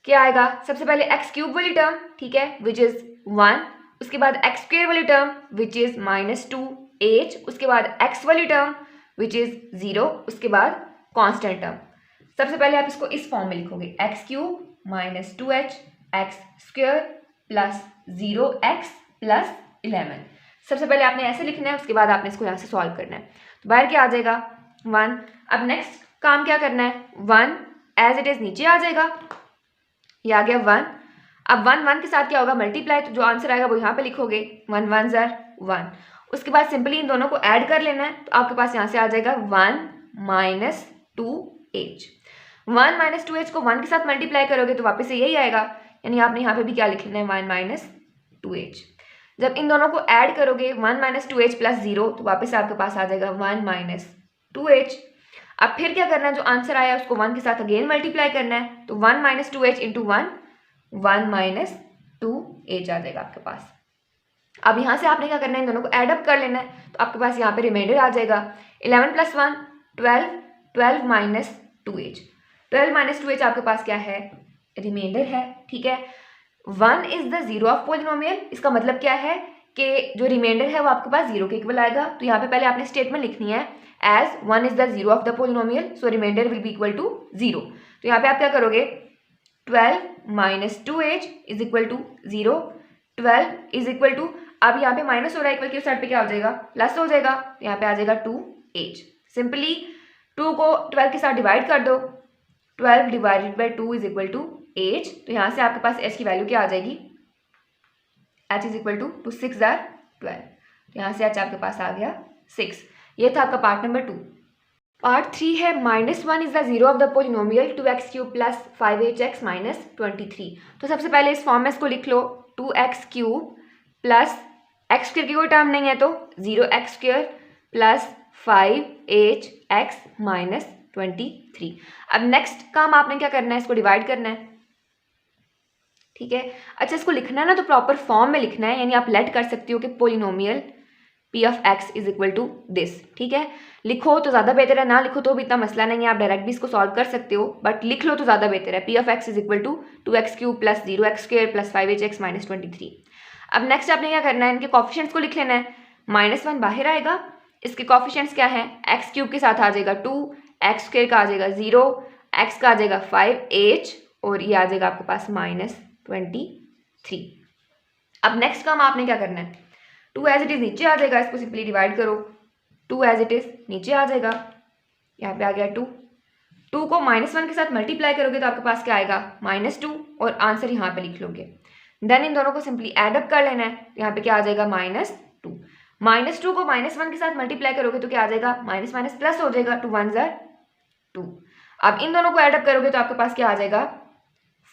क्या आएगा, सबसे पहले x³ वाली टर्म, ठीक है, विच इज़ 1। उसके बाद x² वाली टर्म विच इज़ -2h। उसके बाद x वाली टर्म विच इज़ 0। उसके बाद कांस्टेंट टर्म। सबसे पहले आप इसको इस फॉर्म में लिखोगे, x³ - 2h x² plus 0x plus 11। सबसे पहले आपने ऐसे लिखना है, उसके बाद आपने इसको यहाँ से सॉल्व करना है। तो बाहर क्या आ जाएगा, 1। अब नेक्स्ट काम क्या करना है, 1 एज इट इज़ नीचे आ जाएगा, ये आ गया 1। अब 1 1 के साथ क्या होगा, मल्टीप्लाई, तो जो आंसर आएगा वो यहाँ पे लिखोगे, 1 1 1। उसके बाद सिंपली इन दोनों को ऐड कर लेना है, तो आपके पास यहाँ से आ जाएगा 1 - 2h। 1 - 2h को 1 के साथ मल्टीप्लाई करोगे तो वापस से यही आएगा, यानी आपने यहाँ पे भी क्या लिख लेना है, 1 - 2h। जब इन दोनों को ऐड करोगे 1 - 2h प्लस 0, तो वापस आपके पास आ जाएगा 1 - 2h। अब फिर क्या करना है, जो आंसर आया उसको 1 के साथ अगेन मल्टीप्लाई करना है, तो 1 minus 2h into 1 minus 2h आ जाएगा आपके पास। अब यहाँ से आपने क्या करना है, इन दोनों को ऐड अप कर लेना है, तो आपके पास यहाँ पे रिमाइंडर आ जाएगा 11 + 1 12, 12 माइनस 2h, 12 माइनस 2h आपके पास क्या है, रिमाइंडर है। ठीक है, 1 is the zero of polynomial, इसका मतलब क्या है कि जो रिमाइंडर है वो आपके पास जीरो के इक्वल आएगा। तो यहाँ पे पहले आपने स्टेटमेंट लिखनी है as 1 is the zero of the polynomial, so remainder will be equal to 0। तो यहाँ पे आप क्या करोगे, 12 minus 2h is equal to 0, 12 is equal to, अब यहाँ पे माइनस हो रहा है, इक्वल की साइड पे क्या हो जाएगा, प्लस हो जाएगा, तो यहाँ पे आ जाएगा 2h। सिंपली 2 को 12 के साथ डिवाइड कर दो, 12 divided by 2 is equal to h। तो यहाँ से आपके पास h की वैल्यू क्या आ जाएगी, h इज इक्वल टू 6 * 12, तो यहाँ से h आपके पास आ गया 6। ये था आपका पार्ट नंबर 2। पार्ट 3 है -1 is the zero of the polynomial 2x³ plus 5hx minus 23। तो सबसे पहले इस फॉर्म में इसको लिख लो, 2x³ प्लस x² की कोई टर्म नहीं है तो 0x² प्लस 5hx माइनस 23। अब नेक्स्ट काम आपने क्या करना है, इसको डिवाइड करना है। ठीक है, अच्छा इसको लिखना है ना तो प्रॉपर फॉर्म में लिखना है, यानी आप लेट कर सकते हो कि polynomial p of x is equal to this. ठीक है, लिखो तो ज़्यादा बेहतर है, ना लिखो तो भी इतना मसला नहीं है, आप डायरेक्ट भी इसको सॉल्व कर सकते हो, बट लिख लो तो ज़्यादा बेहतर है। p of x is equal to 2x³ plus 0x² plus 5hx minus 23। अब नेक्स्ट आपने क्या करना है, इनके कॉफिशिएंट्स को लिख लेना है। -1 बाहर आएगा, इसके कॉफिशिएंट्स क्या है, x³ के साथ आ जाएगा 2, x² का आ जाएगा 0, x का आ जाएगा 5h और ये आ जाएगा आपके पास माइनस 23। अब नेक्स्ट काम आपने क्या करना है, 2 एज इट इज नीचे आ जाएगा, इसको सिंपली डिवाइड करो, 2 एज इट इज नीचे आ जाएगा, यहाँ पे आ गया 2। 2 को -1 के साथ मल्टीप्लाई करोगे तो आपके पास क्या आएगा, -2, और आंसर यहाँ पे लिख लोगे। देन इन दोनों को सिंपली ऐड अप कर लेना है, यहाँ पे क्या आ जाएगा -2। -2 को -1 के साथ मल्टीप्लाई करोगे तो क्या आ जाएगा, माइनस माइनस प्लस हो जाएगा, 2 1 ज़ा 2। अब इन दोनों को ऐड अप करोगे तो आपके पास क्या आ जाएगा,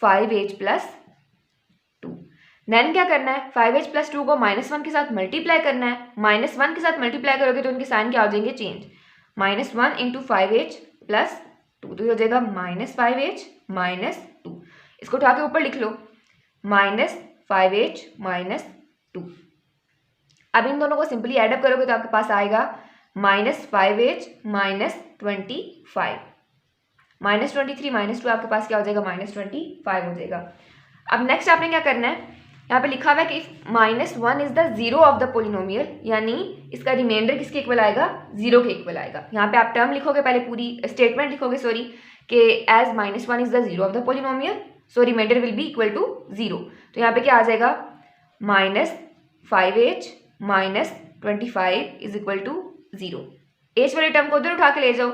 5h प्लस 2। देन क्या करना है, 5h प्लस 2 को -1 के साथ मल्टीप्लाई करना है, -1 के साथ मल्टीप्लाई करोगे तो उनके साइन क्या हो जाएंगे, चेंज, -1 इंटू 5h प्लस 2, तो हो जाएगा -5h माइनस 2। इसको उठा के ऊपर लिख लो, -5h माइनस 2। अब इन दोनों को सिंपली ऐड अप करोगे तो आपके पास आएगा -5h माइनस 25, -23 -2 आपके पास क्या हो जाएगा, -25 हो जाएगा। अब नेक्स्ट आपने क्या करना है, यहाँ पे लिखा हुआ है कि if -1 is the zero of the polynomial, यानी इसका रिमाइंडर किसके इक्वल आएगा, 0 के इक्वल आएगा। यहाँ पे आप टर्म लिखोगे, पहले पूरी स्टेटमेंट लिखोगे सॉरी, कि as -1 is the zero of the polynomial so remainder will be equal to 0। तो यहाँ पे क्या आ जाएगा, -5h minus 25 is equal to 0। h वाले टर्म को उधर उठा के ले जाओ,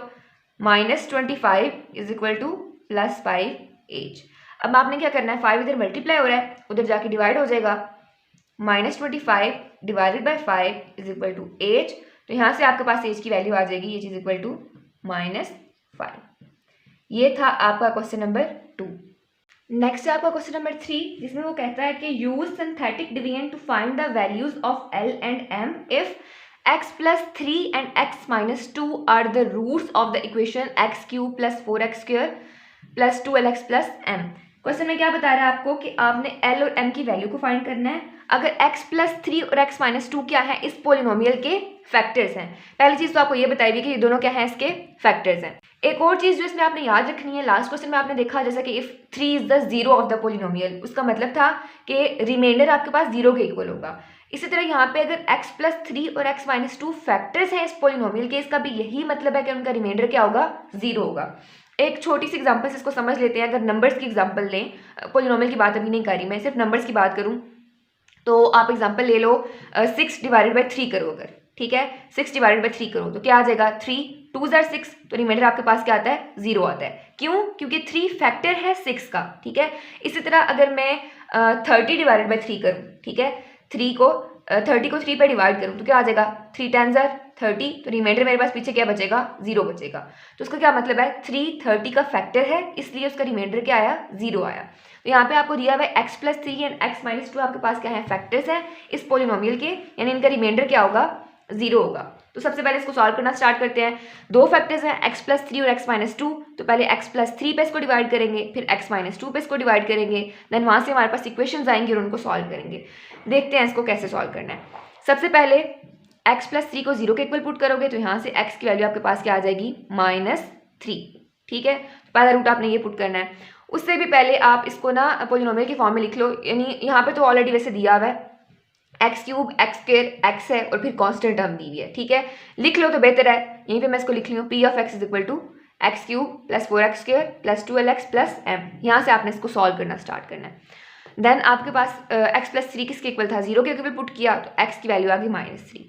-25 is equal two plus 5h। अब आपने क्या करना है, 5 इधर मल्टीप्लाई हो रहा है, उधर जाके डिवाइड हो जाएगा, -25 divided by 5 is equal to h। तो यहाँ से आपके पास h की वैल्यू आ जाएगी, h इज इक्वल टू -5। ये था आपका क्वेश्चन नंबर 2। नेक्स्ट है आपका क्वेश्चन नंबर 3, जिसमें वो कहता है कि use synthetic division to find the values of L and M if x plus 3 and x minus 2 are the roots of the equation x³ plus 4x² plus 2lx plus m। Question में क्या बता रहा है आपको कि आपने L और M की वैल्यू को फाइंड करना है अगर x plus 3 और x minus 2 क्या है, इस पोलिनोमियल के फैक्टर्स हैं। पहली चीज़ तो आपको ये बताई हुई कि ये दोनों क्या है, इसके फैक्टर्स हैं। एक और चीज़ जो इसमें आपने याद रखनी है, लास्ट क्वेश्चन में आपने देखा जैसा कि if 3 is the zero of the polynomial, उसका मतलब था कि रिमाइंडर आपके पास 0 के इक्वल होगा। इसी तरह यहाँ पे अगर x plus 3 और x minus 2 फैक्टर्स हैं इस पोलिनोमियल के, इसका भी यही मतलब है कि उनका रिमाइंडर क्या होगा, 0 होगा। एक छोटी सी एग्जांपल से इसको समझ लेते हैं। अगर नंबर्स की एग्जांपल लें, पोलिनोमियल की बात अभी नहीं कर रही मैं, सिर्फ नंबर्स की बात करूँ तो आप एग्जांपल ले लो 6 डिवाइडेड बाई 3 करो अगर, ठीक है, 6 डिवाइडेड बाई 3 करो तो क्या आ जाएगा, 3 2 ज़ा 6, तो रिमाइंडर आपके पास क्या आता है, 0 आता है। क्यों, क्योंकि 3 फैक्टर है 6 का, ठीक है। इसी तरह अगर मैं 30 डिवाइडेड बाई 3 करूँ, ठीक है, 30 को 3 पे डिवाइड करूँ तो क्या आ जाएगा, 3 10 ज़ा 30, तो रिमाइंडर मेरे पास पीछे क्या बचेगा, 0 बचेगा। तो उसका क्या मतलब है, 3 30 का फैक्टर है, इसलिए उसका रिमाइंडर क्या आया, 0 आया। तो यहाँ पे आपको दिया हुआ है x plus 3 and x minus 2 आपके पास क्या है, फैक्टर्स हैं इस पोलिनोमियल के, यानी इनका रिमाइंडर क्या होगा, 0 होगा। तो सबसे पहले इसको सॉल्व करना स्टार्ट करते हैं। दो फैक्टर्स हैं x+3 और x-2, तो पहले x+3 पे इसको डिवाइड करेंगे, फिर x-2 पे इसको डिवाइड करेंगे, देन वहाँ से हमारे पास इक्वेशंस आएंगी और उनको सॉल्व करेंगे। देखते हैं इसको कैसे सॉल्व करना है। सबसे पहले x+3 को 0 के इक्वल पुट करोगे तो यहाँ से x की वैल्यू आपके पास क्या आ जाएगी, -3। ठीक है, पहला रूट आपने ये पुट करना है। उससे भी पहले आप इसको ना पॉलिनोमियल के फॉर्म में लिख लो, यानी यहाँ पे तो ऑलरेडी वैसे दिया हुआ है x3 x2 x है और फिर कांस्टेंट टर्म दी हुई है। ठीक है, लिख लो तो बेहतर है। यहीं पे मैं इसको लिख ली हूँ, p(x) = x³ + 4x² + 12x + m। यहाँ से आपने इसको सॉल्व करना स्टार्ट करना है। देन आपके पास x+3 किसके इक्वल था, 0 के इक्वल पुट किया तो x की वैल्यू आ गई -3।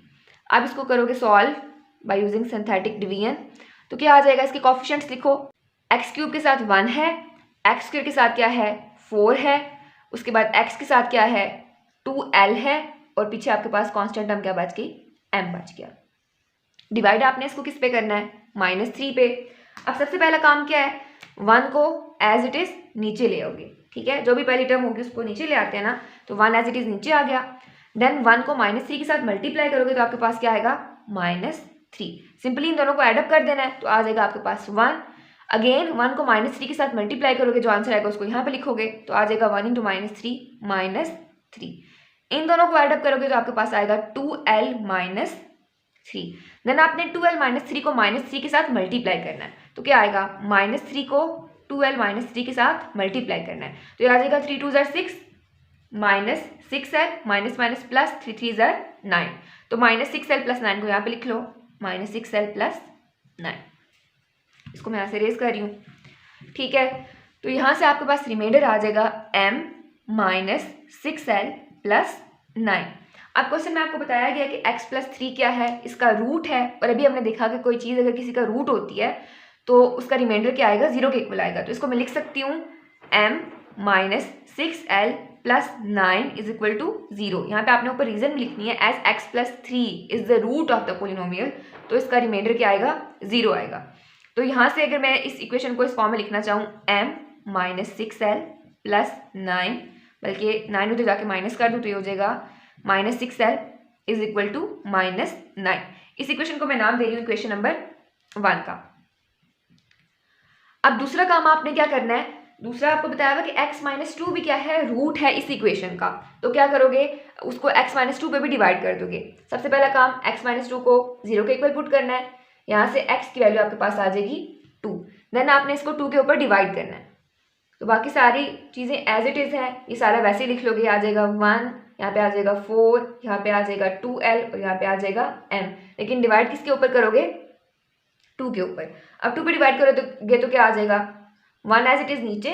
अब इसको करोगे solve by using synthetic division, तो क्या आ जाएगा, इसके कोफिशिएंट्स लिखो। x³ के साथ 1 है, x² के साथ क्या है 4 है, उसके बाद x के साथ क्या है 2l है, और पीछे आपके पास कांस्टेंट टर्म क्या बच गई, m बच गया। डिवाइड आपने इसको किस पे करना है, -3 पे। अब सबसे पहला काम क्या है, 1 को एज इट इज नीचे ले आओगे। ठीक है, जो भी पहली टर्म होगी उसको नीचे ले आते हैं ना, तो 1 एज इट इज नीचे आ गया। देन 1 को -3 के साथ मल्टीप्लाई करोगे तो आपके पास क्या आएगा, -3। सिंपली इन दोनों को एडअप कर देना है, तो आ जाएगा आपके पास 1। अगेन 1 को -3 के साथ मल्टीप्लाई करोगे, जो आंसर आएगा उसको यहाँ पे लिखोगे, तो आ जाएगा 1 × -3 -3। इन दोनों को एडअप करोगे तो आपके पास आएगा 2l - 3। देन आपने 2l - 3 को -3 के साथ मल्टीप्लाई करना है, तो क्या आएगा, -3 को 2l - 3 के साथ मल्टीप्लाई करना है, तो ये आ जाएगा 3 2 6 -6l माइनस प्लस 3 3 9। तो -6l + 9 को यहाँ पे लिख लो, -6l + 9। इसको मैं यहाँ से रेज कर रही हूँ। ठीक है, तो यहाँ से आपके पास रिमाइंडर आ जाएगा m - 6l + 9। अब क्वेश्चन में आपको बताया गया कि x+3 क्या है, इसका रूट है, और अभी हमने देखा कि कोई चीज़ अगर किसी का रूट होती है तो उसका रिमाइंडर क्या आएगा, 0 के इक्वल आएगा। तो इसको मैं लिख सकती हूँ m - 6l + 9 = 0। यहाँ पे आपने ऊपर रीजन भी लिखनी है, as x+3 is the root of the polynomial, तो इसका रिमाइंडर क्या आएगा, 0 आएगा। तो यहाँ से अगर मैं इस इक्वेशन को इस फॉर्म में लिखना चाहूँ, m - 6l + 9, बल्कि 9 उधर जाके माइनस कर दूँ तो ये हो जाएगा -6l = -9। इस इक्वेशन को मैं नाम दे रही हूँ इक्वेशन नंबर 1 का। अब दूसरा काम आपने क्या करना है, दूसरा आपको बताया हुआ कि x-2 भी क्या है, रूट है इस इक्वेशन का। तो क्या करोगे, उसको x-2 पे भी डिवाइड कर दोगे। सबसे पहला काम x-2 को 0 के इक्वल पुट करना है, यहाँ से x की वैल्यू आपके पास आ जाएगी 2। देन आपने इसको 2 के ऊपर डिवाइड करना है, तो बाकी सारी चीज़ें एज इट इज़ है, ये सारा वैसे ही लिख लोगे। आ जाएगा 1, यहाँ पे आ जाएगा 4, यहाँ पे आ जाएगा 2l और यहाँ पे आ जाएगा m। लेकिन डिवाइड किसके ऊपर करोगे, 2 के ऊपर। अब 2 पे डिवाइड करोगे तो क्या आ जाएगा, 1 एज इट इज़ नीचे,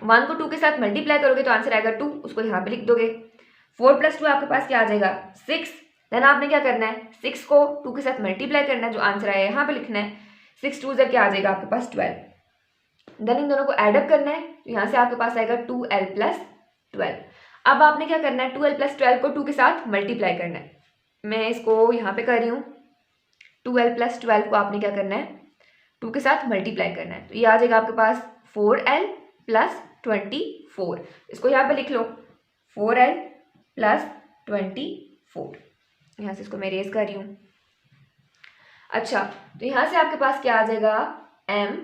1 को 2 के साथ मल्टीप्लाई करोगे तो आंसर आएगा 2, उसको यहाँ पे लिख दोगे। 4 + 2 आपके पास क्या आ जाएगा, 6। देन आपने क्या करना है, 6 को 2 के साथ मल्टीप्लाई करना है, जो आंसर आया यहाँ पे लिखना है। 6 2 क्या आ जाएगा आपके पास 12। देन इन दोनों को एडअप करना है, तो यहाँ से आपके पास आएगा 2l + 12। अब आपने क्या करना है, 2l + 12 को 2 के साथ मल्टीप्लाई करना है। मैं इसको यहाँ पे कर रही हूँ, 2l + 12 को आपने क्या करना है, 2 के साथ मल्टीप्लाई करना है, तो ये आ जाएगा आपके पास 4l + 24। इसको यहाँ पे लिख लो, 4l + 24। यहाँ से इसको मैं रेज कर रही हूँ। अच्छा, तो यहाँ से आपके पास क्या आ जाएगा, m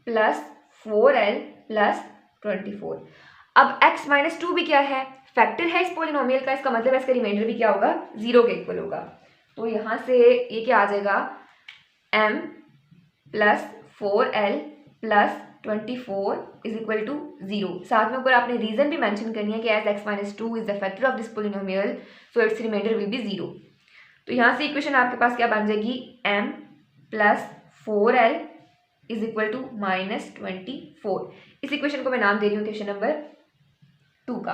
+ 4l + 24। अब x-2 भी क्या है, फैक्टर है इस पोलिनोमियल का, इसका मतलब है इसका रिमाइंडर भी क्या होगा, 0 के इक्वल होगा। तो यहाँ से ये क्या आ जाएगा, m + 4l + 24 = 0। साथ में ऊपर आपने रीजन भी मेंशन करनी है कि as x-2 is the factor of this polynomial, so its remainder will be 0। तो यहाँ से इक्वेशन आपके पास क्या बन जाएगी, m + 4l = -24। इस इक्वेशन को मैं नाम दे रही हूँ इक्वेशन नंबर 2 का।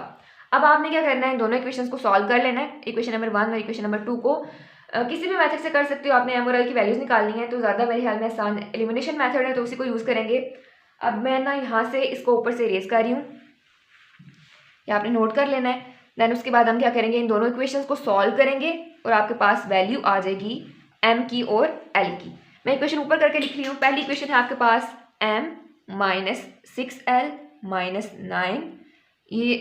अब आपने क्या करना है, दोनों इक्वेशंस को सॉल्व कर लेना है। इक्वेशन नंबर 1 और इक्वेशन नंबर 2 को किसी भी मेथड से कर सकते हो। आपने m और l की वैल्यूज निकालनी है, तो ज़्यादा मेरे ख्याल में आसान एलिमिनेशन मेथड है, तो उसी को यूज़ करेंगे। अब मैं ना यहाँ से इसको ऊपर से रेज कर रही हूँ, ये आपने नोट कर लेना है। देन उसके बाद हम क्या करेंगे, इन दोनों इक्वेशंस को सॉल्व करेंगे और आपके पास वैल्यू आ जाएगी m की और l की। मैं इक्वेशन ऊपर करके लिख रही हूँ। पहली इक्वेशन है आपके पास m - 6l - 9, ये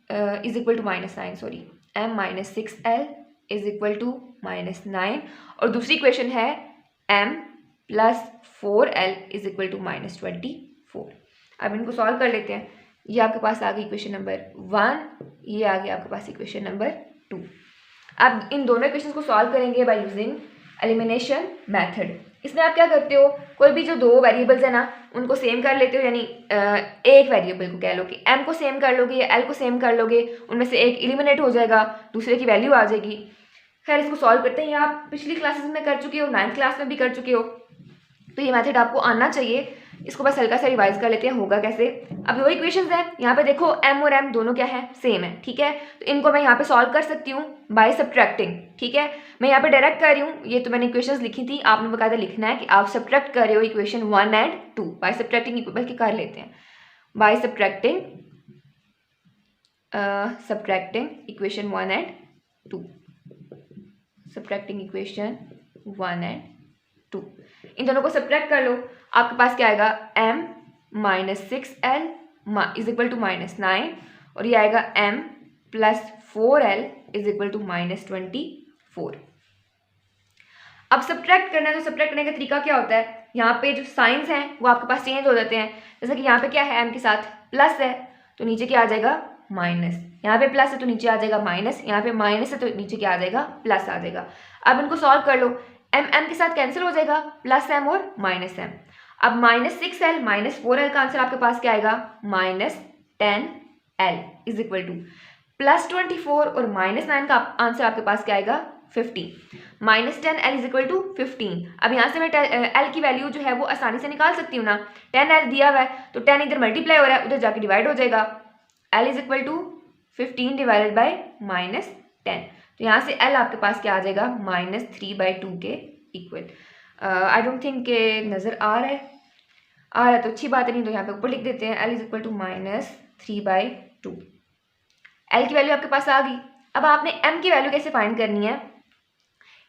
= -9, sorry, m - 6l is equal to -9 और दूसरी इक्वेशन है m plus 4l is equal to -24। अब इनको सॉल्व कर लेते हैं। ये आपके पास आ गई इक्वेशन नंबर 1, ये आ गई आपके पास इक्वेशन नंबर 2। अब इन दोनों इक्वेशंस को सॉल्व करेंगे बाय यूजिंग एलिमिनेशन मेथड। इसमें आप क्या करते हो, कोई भी जो दो वेरिएबल्स है ना उनको सेम कर लेते हो, यानी एक वेरिएबल को कह लो कि m को सेम कर लोगे या l को सेम कर लोगे, उनमें से एक एलिमिनेट हो जाएगा, दूसरे की वैल्यू आ जाएगी। खैर इसको सॉल्व करते हैं। ये आप पिछली क्लासेस में कर चुके हो, 9th क्लास में भी कर चुके हो, तो ये मेथड आपको आना चाहिए। इसको बस हल्का सा रिवाइज कर लेते हैं, होगा कैसे। अब दो इक्वेशंस हैं, यहाँ पे देखो m और m दोनों क्या है, सेम है, ठीक है। तो इनको मैं यहाँ पे सॉल्व कर सकती हूँ बाय सब्ट्रैक्टिंग, ठीक है। मैं यहाँ पे डायरेक्ट कर रही हूँ, ये तो मैंने इक्वेशंस लिखी थी, आपने बकायदा लिखना है कि आप सब्ट्रैक्ट कर रहे हो इक्वेशन 1 एंड 2 बाय सब्ट्रैक्टिंग, बल्कि कर लेते हैं by subtracting equation 1 and 2, subtracting equation 1 and 2। इन दोनों को सब्ट्रैक्ट कर लो, आपके पास क्या आएगा, m minus 6l is equal to -9 और ये आएगा m plus 4l is equal to -24। अब सब्ट्रैक्ट करना है, तो सब्ट्रैक्ट करने का तरीका क्या होता है, यहाँ पे जो साइंस हैं वो आपके पास चेंज हो जाते हैं। जैसे कि यहाँ पे क्या है, m के साथ प्लस है तो नीचे क्या आ जाएगा, माइनस। यहाँ पे प्लस है तो नीचे आ जाएगा माइनस, यहाँ पे माइनस है तो नीचे क्या आ जाएगा, प्लस आ जाएगा। अब इनको सॉल्व कर लो, m के साथ कैंसिल हो जाएगा, प्लस m और माइनस m। अब -6l माइनस 4l का आंसर आपके पास क्या आएगा, -10l इज इक्वल टू +24 और -9 का आंसर आपके पास क्या आएगा, 15। -10l is equal to 15। अब यहाँ से मैं l की वैल्यू जो है वो आसानी से निकाल सकती हूँ ना, 10l दिया हुआ है तो 10 इधर मल्टीप्लाई हो रहा है, उधर जाके डिवाइड हो जाएगा। l is equal to 15 divided by -10, तो यहाँ से l आपके पास क्या आ जाएगा, -3/2 के इक्वल। आई डोंट थिंक के नज़र आ रहा है, तो अच्छी बात है, नहीं तो यहाँ पे ऊपर लिख देते हैं l is equal to -3/2। l की वैल्यू आपके पास आ गई। अब आपने m की वैल्यू कैसे फाइंड करनी है,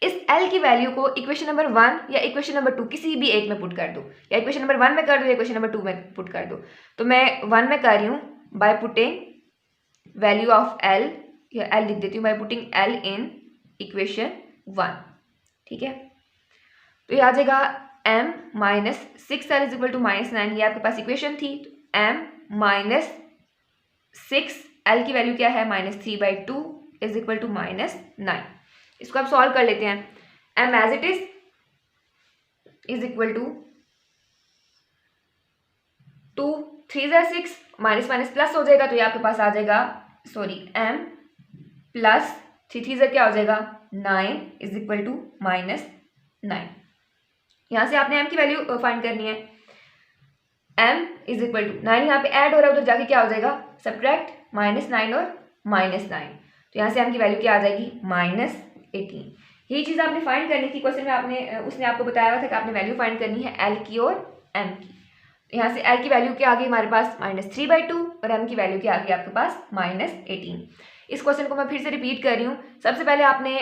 इस l की वैल्यू को इक्वेशन नंबर 1 या इक्वेशन नंबर 2 किसी भी एक में पुट कर दो, या इक्वेशन नंबर 1 में कर दो या इक्वेशन नंबर 2 में पुट कर दो। तो मैं 1 में कर रही हूँ by putting value of l, या l लिख देती हूँ by putting l in equation 1, ठीक है। तो ये आ जाएगा m minus 6l is equal to -9, ये आपके पास इक्वेशन थी। तो m माइनस 6l की वैल्यू क्या है, -3/2 इज इक्वल टू -9। इसको आप सॉल्व कर लेते हैं। m as it is equal to 2 3 6 minus minus plus हो जाएगा, तो ये आपके पास आ जाएगा, सॉरी m प्लस 3 3 क्या हो जाएगा, 9 इज इक्वल टू -9। यहाँ से आपने m की वैल्यू फाइंड करनी है। m इज इक्वल टू 9 यहाँ पे ऐड हो रहा है, उधर जाके क्या हो जाएगा, सब्ट्रैक्ट -9 और -9, तो यहाँ से m की वैल्यू क्या आ जाएगी, -18। यही चीज़ आपने फाइंड करनी थी क्वेश्चन में, आपने उसने आपको बताया हुआ था कि आपने वैल्यू फाइंड करनी है l की और m की। यहाँ से l की वैल्यू क्या आ गई हमारे पास, -3/2 और m की वैल्यू क्या आ गई आपके पास, -18। इस क्वेश्चन को मैं फिर से रिपीट कर रही हूँ। सबसे पहले आपने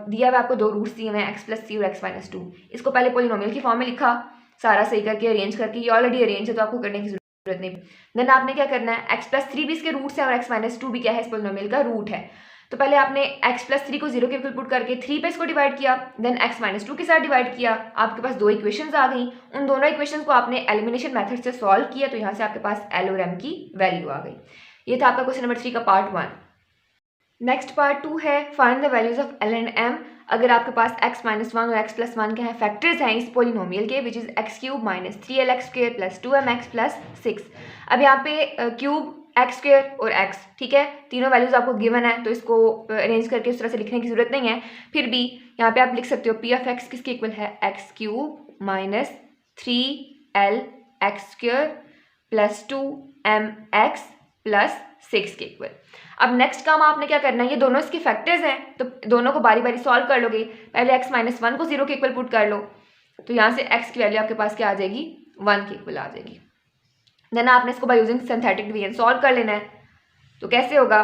दिया हुआ आपको दो रूट्स दिए हुए हैं, x+3 और x-2। इसको पहले पोलिनोमियल की फॉर्म में लिखा, सारा सही करके अरेंज करके, ये ऑलरेडी अरेंज है तो आपको करने की जरूरत नहीं। देन आपने क्या करना है, x+3 भी इसके रूट्स हैं और x-2 भी क्या है, इस पोलिनोमियल का रूट है। तो पहले आपने x+3 को 0 के इक्वल पुट करके 3 पे इसको डिवाइड किया, देन x-2 के साथ डिवाइड किया, आपके पास दो इक्वेशंस आ गई। उन दोनों इक्वेशंस को आपने एलिमिनेशन मेथड से सॉल्व किया, तो यहाँ से आपके पास l और m की वैल्यू आ गई। ये था आपका क्वेश्चन नंबर 3 का पार्ट 1। नेक्स्ट पार्ट 2 है find the values of l and m। अगर आपके पास x-1 और x+1 के हैं फैक्टर्स हैं इस पोलिनोमियल के, which is x³ minus 3lx² plus 2mx plus 6। अब यहाँ पे क्यूब x² और x, ठीक है, तीनों वैल्यूज आपको गिवन है, तो इसको अरेंज करके उस तरह से लिखने की जरूरत नहीं है। फिर भी यहाँ पे आप लिख सकते हो p ऑफ x किसके इक्वल है, x³ minus 3lx² plus 2mx plus 6 के इक्वल। अब नेक्स्ट काम आपने क्या करना है, ये दोनों इसके फैक्टर्स हैं तो दोनों को बारी बारी सॉल्व कर लोगे। पहले x-1 को 0 के इक्वल पुट कर लो, तो यहाँ से x की वैल्यू आपके पास क्या आ जाएगी, 1 के इक्वल आ जाएगी। देन आपने इसको bye using synthetic division solve कर लेना है। तो कैसे होगा,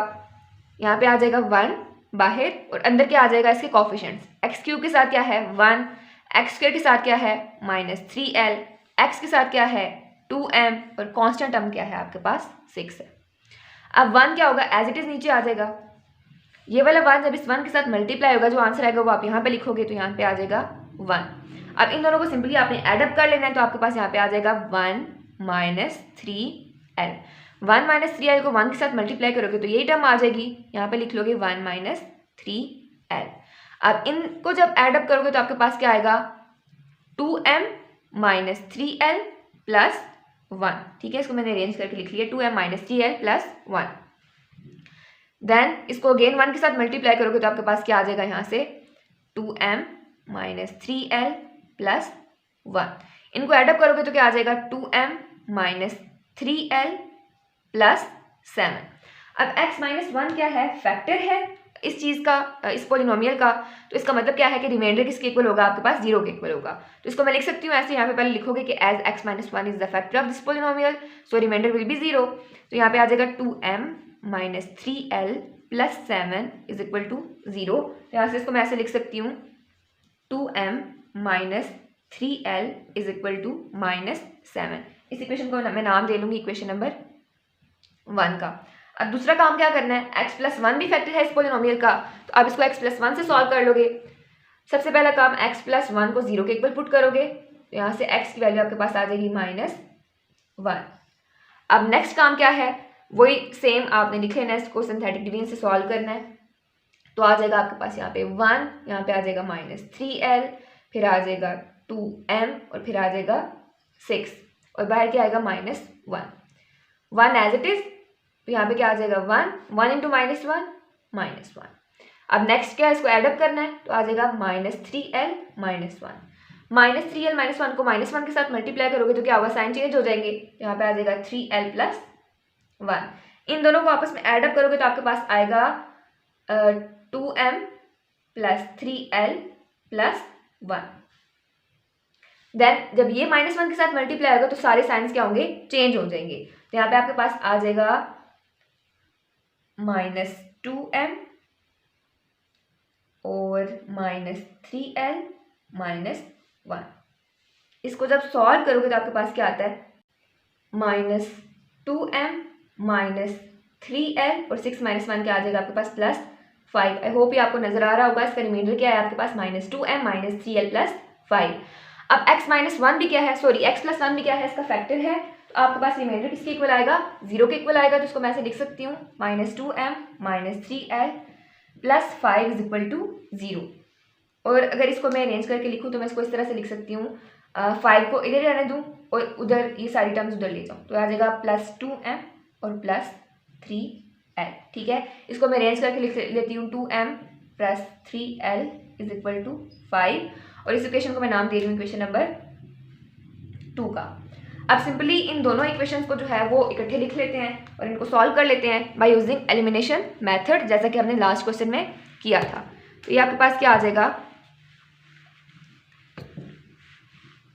यहाँ पे आ जाएगा 1 बाहर और अंदर क्या आ जाएगा, इसके कोफिशिएंट्स। x³ के साथ क्या है 1, x² के साथ क्या है -3l, x के साथ क्या है 2m और कॉन्स्टेंट टर्म क्या है आपके पास 6 है। अब 1 क्या होगा, एज इट इज नीचे आ जाएगा। ये वाला 1 जब इस 1 के साथ मल्टीप्लाई होगा, जो आंसर आएगा वो आप यहाँ पे लिखोगे, तो यहाँ पे आ जाएगा 1। अब इन दोनों को सिंपली आपने एडअप कर लेना है, तो आपके पास यहाँ पे आ जाएगा 1 माइनस 3l। 1 माइनस 3l को 1 के साथ मल्टीप्लाई करोगे तो यही टर्म आ जाएगी, यहाँ पे लिख लोगे 1 माइनस 3l। अब इनको जब एडअप करोगे तो आपके पास क्या आएगा, 2m माइनस 3l प्लस 1। ठीक है, इसको मैंने अरेंज करके लिख लिया, 2m minus 3l plus 1। Then इसको अगेन 1 के साथ मल्टीप्लाई करोगे तो आपके पास क्या आ जाएगा, यहाँ से 2m माइनस 3l प्लस 1। इनको एडअप करोगे तो क्या आ जाएगा, 2m माइनस 3l प्लस 7। अब x माइनस 1 क्या है, फैक्टर है इस चीज़ का, इस पोलिनोमियल का, तो इसका मतलब क्या है कि रिमाइंडर किसके इक्वल होगा, आपके पास 0 के इक्वल होगा। तो इसको मैं लिख सकती हूँ ऐसे, यहाँ पे पहले लिखोगे कि as x minus 1 is the factor of this polynomial, so remainder will be 0। तो यहाँ पे आ जाएगा 2m minus 3l plus 7 is equal to 0। तो यहाँ से इसको मैं ऐसे लिख सकती हूँ, 2m minus 3l is equal to minus 7। इस इक्वेशन को मैं नाम दे लूँगी इक्वेशन नंबर 1 का। अब दूसरा काम क्या करना है, x प्लस 1 भी फैक्टर है इस पोलिनोमियल का, तो आप इसको x प्लस 1 से सॉल्व कर लोगे। सबसे पहला काम, x प्लस 1 को 0 के इक्वल पुट करोगे, तो यहाँ से x की वैल्यू आपके पास आ जाएगी माइनस 1। अब नेक्स्ट काम क्या है, वही सेम आपने लिख लेना है, इसको सिंथेटिक डिवीजन से सॉल्व करना है। तो आ जाएगा आपके पास यहाँ पे 1, यहाँ पे आ जाएगा माइनस 3l, फिर आ जाएगा 2m और फिर आ जाएगा 6 और बाहर क्या आएगा माइनस 1 एज इट इज। तो यहाँ पे क्या आ जाएगा 1 इंटू माइनस 1 माइनस 1। अब नेक्स्ट क्या है, इसको एडअप करना है, तो आ जाएगा minus 3l minus 1। Minus 3l minus 1 को माइनस 1 के साथ मल्टीप्लाई करोगे तो क्या होगा, साइन चेंज हो जाएंगे, यहाँ पे आ जाएगा 3l प्लस 1। इन दोनों को आपस में एडअप करोगे तो आपके पास आएगा 2m plus 3l plus 1। Then जब ये माइनस 1 के साथ मल्टीप्लाई होगा तो सारे साइंस क्या होंगे, चेंज हो जाएंगे। तो यहाँ पे आपके पास आ जाएगा माइनस 2m और माइनस 3l माइनस 1। इसको जब सॉल्व करोगे तो आपके पास क्या आता है, माइनस 2m माइनस 3l और 6 माइनस 1 क्या आ जाएगा आपके पास प्लस 5। आई होप ये आपको नजर आ रहा होगा। इसका रिमाइंडर क्या है आपके पास, minus 2m minus 3l plus 5। अब x माइनस 1 भी क्या है, सॉरी x प्लस 1 भी क्या है, इसका फैक्टर है, तो आपके पास रिमाइंडर किसके इक्वल आएगा, 0 के इक्वल आएगा। तो इसको मैं ऐसे लिख सकती हूँ, minus 2m minus 3l plus 5 is equal to 0। और अगर इसको मैं अरेंज करके लिखूँ तो मैं इसको इस तरह से लिख सकती हूँ, 5 को इधर रहने दूँ और उधर ये सारी टर्म्स उधर ले जाऊँ, तो आ जाएगा प्लस 2m और प्लस 3l। ठीक है, इसको मैं अरेंज करके लिख लेती हूँ, 2m plus 3l is equal to 5। और इस इक्वेशन को मैं नाम दे रही हूँ इक्वेशन नंबर 2 का। अब सिंपली इन दोनों इक्वेशंस को जो है वो इकट्ठे लिख लेते हैं और इनको सॉल्व कर लेते हैं बाय यूजिंग एलिमिनेशन मेथड, जैसा कि हमने लास्ट क्वेश्चन में किया था। तो ये आपके पास क्या आ जाएगा,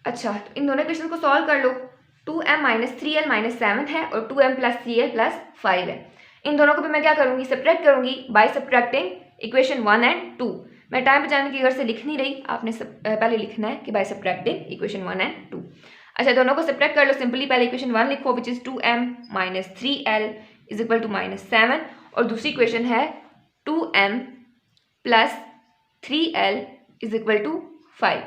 अच्छा तो इन दोनों इक्वेशन को सॉल्व कर लो। 2m माइनस 3l माइनस 7 है और 2m प्लस 3l प्लस 5 है। इन दोनों को भी मैं क्या करूँगी, सब्ट्रैक्ट करूँगी बाय सब्ट्रैक्टिंग इक्वेशन 1 एंड 2। मैं टाइम बचाने की वजह से लिख नहीं रही, आपने पहले लिखना है कि बाय सब्ट्रैक्टिंग इक्वेशन 1 एंड 2। अच्छा, दोनों को सब्ट्रैक्ट कर लो। सिंपली पहले इक्वेशन 1 लिखो which is 2m minus 3l is equal to minus 7 और दूसरी इक्वेशन है 2m plus 3l is equal to 5।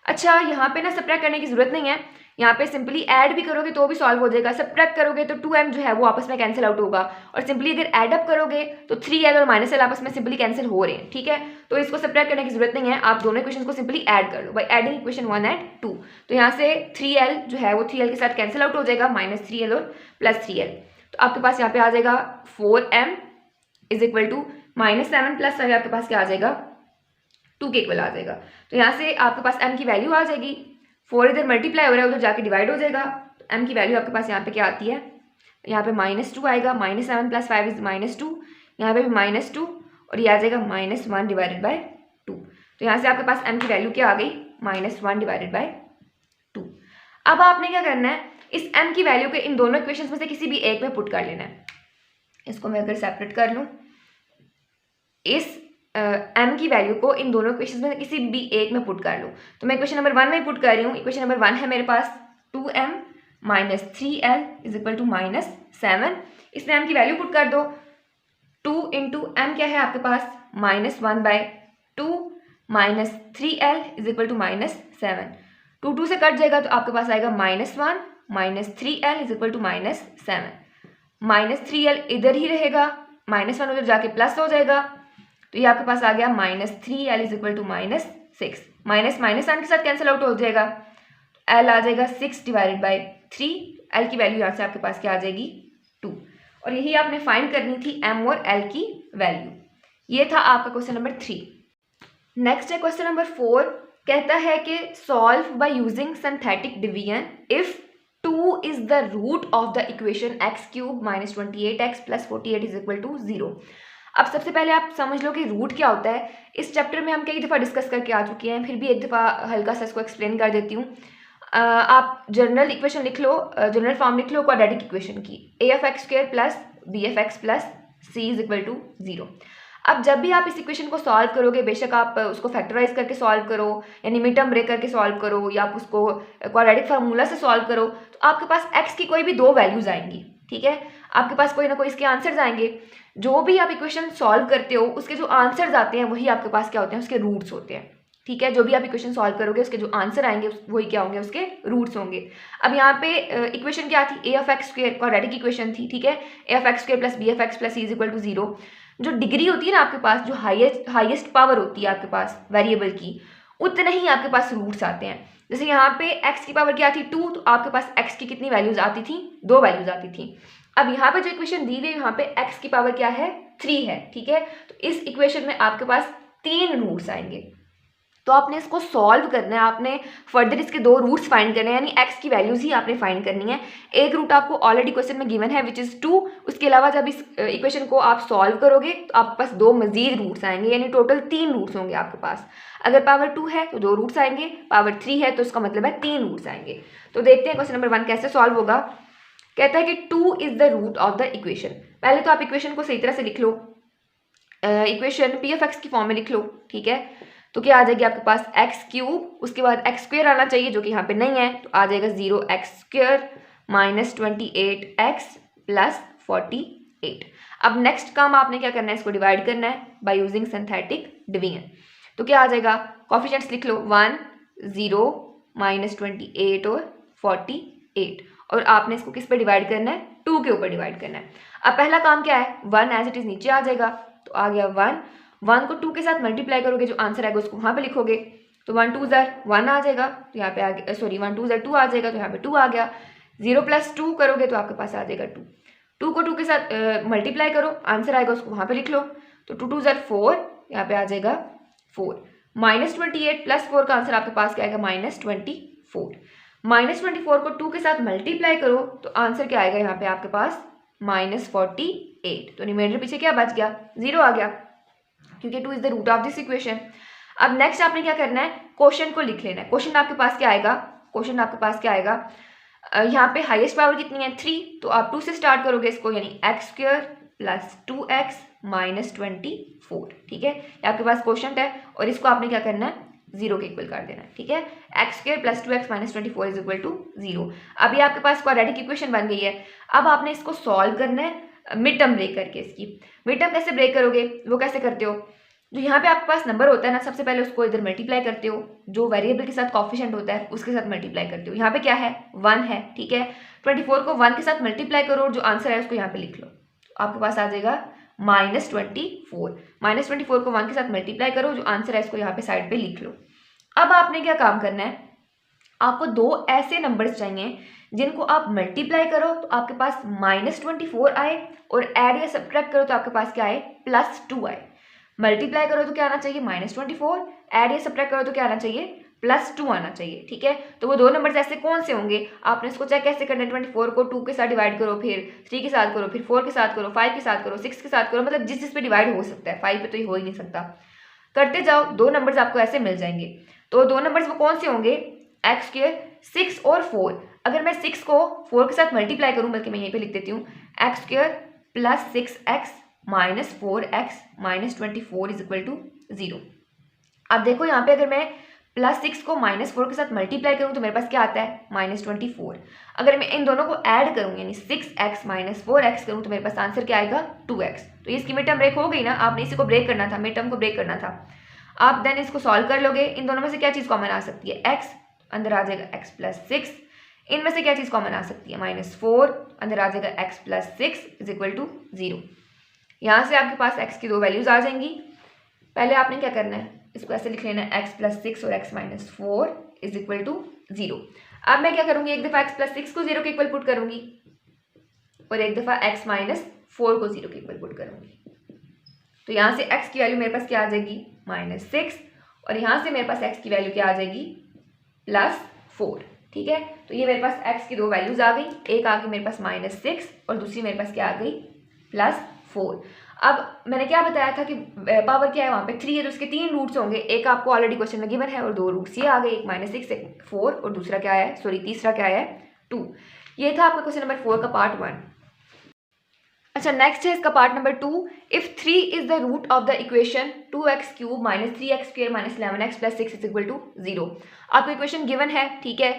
अच्छा, यहाँ पे ना सब्ट्रैक्ट करने की जरूरत नहीं है, यहाँ पे सिंपली ऐड भी करोगे तो भी सॉल्व हो जाएगा। सब्ट्रैक्ट करोगे तो 2m जो है वो आपस में कैंसिल आउट होगा और सिंपली अगर ऐडअप करोगे तो 3l और माइनस l आपस में सिंपली कैंसिल हो रहे हैं। ठीक है, तो इसको सब्ट्रैक्ट करने की जरूरत नहीं है, आप दोनों इक्वेशन को सिंपली ऐड कर लो बाय एडिंग इक्वेशन 1 एंड 2। तो यहाँ से 3l जो है वो 3l के साथ कैंसिल आउट हो जाएगा, माइनस 3l और प्लस 3l। तो आपके पास यहाँ पे आ जाएगा 4m is equal to minus 7 plus 5, आपके पास क्या आ जाएगा 2 के इक्वल आ जाएगा। तो यहाँ से आपके पास m की वैल्यू आ जाएगी, 4 इधर मल्टीप्लाई हो रहा है उधर जाके डिवाइड हो जाएगा, तो m की वैल्यू आपके पास यहाँ पे क्या आती है, यहाँ पे माइनस 2 आएगा, माइनस 7 प्लस 5 इज माइनस 2, यहाँ पे भी माइनस 2 और ये आ जाएगा माइनस 1 डिवाइडेड बाय 2। तो यहाँ से आपके पास m की वैल्यू क्या आ गई, माइनस 1 डिवाइडेड बाय 2। अब आपने क्या करना है, इस m की वैल्यू के इन दोनों इक्वेशंस में से किसी भी एक में पुट कर लेना है। इसको मैं अगर सेपरेट कर लूँ, इस m की वैल्यू को इन दोनों इक्वेशंस में किसी भी एक में पुट कर लूँ। तो मैं इक्वेशन नंबर 1 में पुट कर रही हूँ। इक्वेशन नंबर 1 है मेरे पास 2m minus 3l is equal to minus 7। इसमें m की वैल्यू पुट कर दो, 2 इंटू एम क्या है आपके पास -1/2 -3l इज इक्वल टू -7। 2 से कट जाएगा तो आपके पास आएगा -1 -3l is equal to -7। -3l इधर ही रहेगा, -1 उधर जाके प्लस हो जाएगा, तो ये आपके पास आ गया -3l is equal to -6। Minus minus sign के साथ कैंसिल आउट हो जाएगा, l आ जाएगा 6/3। l की वैल्यू यहाँ से आपके पास क्या आ जाएगी 2। और यही आपने फाइंड करनी थी m और l की वैल्यू। ये था आपका क्वेश्चन नंबर 3। नेक्स्ट है क्वेश्चन नंबर 4, कहता है कि solve by using synthetic division if 2 is the root of the equation x³ - 28x + 48 is equal to 0। अब सबसे पहले आप समझ लो कि रूट क्या होता है। इस चैप्टर में हम कई दफ़ा डिस्कस करके आ चुके हैं, फिर भी एक दफ़ा हल्का सा इसको एक्सप्लेन कर देती हूँ। आप जनरल इक्वेशन लिख लो, जनरल फॉर्म लिख लो क्वाड्रेटिक इक्वेशन की, a(x² + b(x) + c is equal to 0। अब जब भी आप इस इक्वेशन को सॉल्व करोगे, बेशक आप उसको फैक्टराइज करके सॉल्व करो यानी मिड टर्म ब्रेक करके सॉल्व करो या आप उसको क्वाड्रेटिक फार्मूला से सॉल्व करो, तो आपके पास x की कोई भी 2 वैल्यूज आएंगी। ठीक है, आपके पास कोई ना कोई इसके आंसर्स आएंगे। जो भी आप इक्वेशन सॉल्व करते हो उसके जो आंसर्स आते हैं वही आपके पास क्या होते हैं, उसके रूट्स होते हैं। ठीक है, जो भी आप इक्वेशन सॉल्व करोगे उसके जो आंसर आएंगे वही क्या होंगे, उसके रूट्स होंगे। अब यहाँ पे इक्वेशन क्या थी, a(x²) क्वाड्रेटिक इक्वेशन थी। ठीक है, a(x² + b(x) + c is equal to 0। जो डिग्री होती है ना आपके पास, जो हाईएस्ट पावर होती है आपके पास वेरिएबल की, उतने ही आपके पास रूट्स आते हैं। जैसे यहाँ पे x की पावर क्या थी 2, तो आपके पास x की कितनी वैल्यूज आती थी, 2 वैल्यूज आती थी। अब यहाँ पे जो इक्वेशन दी हुई है, यहाँ पे x की पावर क्या है 3 है। ठीक है, तो इस इक्वेशन में आपके पास 3 रूट्स आएंगे। तो आपने इसको सॉल्व करना है, आपने फर्दर इसके 2 रूट्स फाइंड करने हैं, यानी x की वैल्यूज ही आपने फाइंड करनी है। एक रूट आपको ऑलरेडी क्वेश्चन में गिवन है विच इज़ 2। उसके अलावा जब इस इक्वेशन को आप सॉल्व करोगे तो आपके पास 2 मजीद रूट्स आएंगे, यानी टोटल 3 रूट्स होंगे आपके पास। अगर पावर 2 है तो 2 रूट्स आएंगे, पावर 3 है तो इसका मतलब है 3 रूट्स आएंगे। तो देखते हैं क्वेश्चन नंबर 1 कैसे सॉल्व होगा। कहता है कि 2 is the root of the equation. पहले तो आप इक्वेशन को सही तरह से लिख लो, इक्वेशन p(x) की फॉर्म में लिख लो। ठीक है, तो क्या आ जाएगी आपके पास x³, उसके बाद x² आना चाहिए जो कि यहाँ पे नहीं है, तो आ जाएगा 0x² - 28x + 48। अब नेक्स्ट काम आपने क्या करना है, इसको डिवाइड करना है बाय यूजिंग सिंथेटिक डिवीजन। तो क्या आ जाएगा, कोएफिशिएंट्स लिख लो 1, 0, -28 और 48, और आपने इसको किस पे डिवाइड करना है, 2 के ऊपर डिवाइड करना है। अब पहला काम क्या है, 1 एज इट इज नीचे आ जाएगा, तो आ गया 1 को 2 के साथ मल्टीप्लाई करोगे, जो आंसर आएगा उसको वहाँ पे लिखोगे, तो 1 2 ज़र 1 आ जाएगा, तो यहाँ पे आ गया, सॉरी 1 2 ज़र 2 आ जाएगा, तो यहाँ पे 2 आ गया। 0 + 2 करोगे तो आपके पास आ जाएगा 2। 2 को 2 के साथ मल्टीप्लाई करो, आंसर आएगा उसको वहाँ पे लिख लो, तो 2 2 ज़र 4, यहाँ पे आ जाएगा 4। -28 + 4 का आंसर आपके पास क्या आएगा, -24। -24 को 2 के साथ मल्टीप्लाई करो तो आंसर क्या आएगा यहाँ पे आपके पास, -48। तो रिमाइंडर पीछे क्या बच गया, 0 आ गया, क्योंकि 2 is the root of this equation. अब नेक्स्ट आपने क्या करना है, क्वेश्चन को लिख लेना है। क्वेश्चन आपके पास क्या आएगा, क्वेश्चन आपके पास क्या आएगा, यहाँ पे हाईएस्ट पावर कितनी है 3, तो आप 2 से स्टार्ट करोगे इसको, यानी x² + 2x - 24। ठीक है, ये आपके पास क्वेश्चन है और इसको आपने क्या करना है, 0 के इक्वल कर देना है। ठीक है, x² + 2x - 24 is equal to 0। अब ये आपके पास क्वाड्रेटिक इक्वेशन बन गई है। अब आपने इसको सॉल्व करना है मिड टर्म ब्रेक करके। इसकी मिड टर्म कैसे ब्रेक करोगे, वो कैसे करते हो, जो यहाँ पे आपके पास नंबर होता है ना, सबसे पहले उसको इधर मल्टीप्लाई करते हो, जो वेरिएबल के साथ कोएफिशिएंट होता है उसके साथ मल्टीप्लाई करते हो। यहाँ पे क्या है, 1 है। ठीक है, 24 को 1 के साथ मल्टीप्लाई करो, जो आंसर है उसको यहाँ पे लिख लो, आपके पास आ जाएगा -24। -24 को 1 के साथ मल्टीप्लाई करो, जो आंसर है इसको यहाँ पे साइड पे लिख लो। अब आपने क्या काम करना है, आपको 2 ऐसे नंबर्स चाहिए जिनको आप मल्टीप्लाई करो तो आपके पास -24 आए, और ऐड या सब्ट्रैक्ट करो तो आपके पास क्या आए, +2 आए। मल्टीप्लाई करो तो क्या आना चाहिए, -24, ऐड या सब्ट्रैक्ट करो तो क्या आना चाहिए, +2 आना चाहिए। ठीक है, तो वो 2 नंबर्स ऐसे कौन से होंगे, आपने इसको चेक कैसे करना है, 24 को 2 के साथ डिवाइड करो, फिर 3 के साथ करो, फिर 4 के साथ करो, 5 के साथ करो, 6 के साथ करो, मतलब जिस पे डिवाइड हो सकता है, 5 पे तो ये हो ही नहीं सकता। करते जाओ, 2 नंबर्स आपको ऐसे मिल जाएंगे। तो 2 नंबर्स वो कौन से होंगे, x², 6 और 4। अगर मैं 6 को 4 के साथ मल्टीप्लाई करूं, बल्कि मैं यहीं पे लिख देती हूँ, x² + 6x - 4x - 24 is equal to 0। अब देखो यहाँ पे अगर मैं प्लस 6 को -4 के साथ मल्टीप्लाई करूँ तो मेरे पास क्या आता है -24। अगर मैं इन दोनों को ऐड करूँ यानी 6x - 4x करूँ तो मेरे पास आंसर क्या आएगा 2x। तो ये इसकी मिड टर्म ब्रेक हो गई ना, आपने इसी को ब्रेक करना था, मिड टर्म को ब्रेक करना था। आप देन इसको सॉल्व कर लोगे। इन दोनों में से क्या चीज़ कॉमन आ सकती है x, अंदर आ जाएगा x + 6। इनमें से क्या चीज़ कॉमन आ सकती है -4, अंदर आ जाएगा x + 6 = 0। यहाँ से आपके पास x की दो वैल्यूज़ आ जाएंगी। पहले आपने क्या करना है, इसको ऐसे लिख लेना है x + 6 और x - 4 = 0। अब मैं क्या करूँगी, एक दफ़ा x + 6 को 0 के इक्वल पुट करूँगी और एक दफ़ा x - 4 को 0 के इक्वल पुट करूँगी। तो यहाँ से x की वैल्यू मेरे पास क्या आ जाएगी -6 और यहाँ से मेरे पास x की वैल्यू क्या आ जाएगी +4। ठीक है, तो ये मेरे पास x की दो वैल्यूज़ आ गई, एक आ गई मेरे पास -6 और दूसरी मेरे पास क्या आ गई +4। अब मैंने क्या बताया था कि पावर क्या है वहाँ पे 3 है, तो उसके 3 रूट्स होंगे। एक आपको ऑलरेडी क्वेश्चन में गिवन है और 2 रूट्स ये आ गए, एक -6 एक 4 और दूसरा क्या है, सॉरी तीसरा क्या है 2। ये था आपका क्वेश्चन नंबर 4 का पार्ट 1। अच्छा, नेक्स्ट है इसका part number 2। If 3 is the root of the equation 2x³ - 3x² - 11x + 6 = 0। आपको इक्वेशन गिवन है, ठीक है।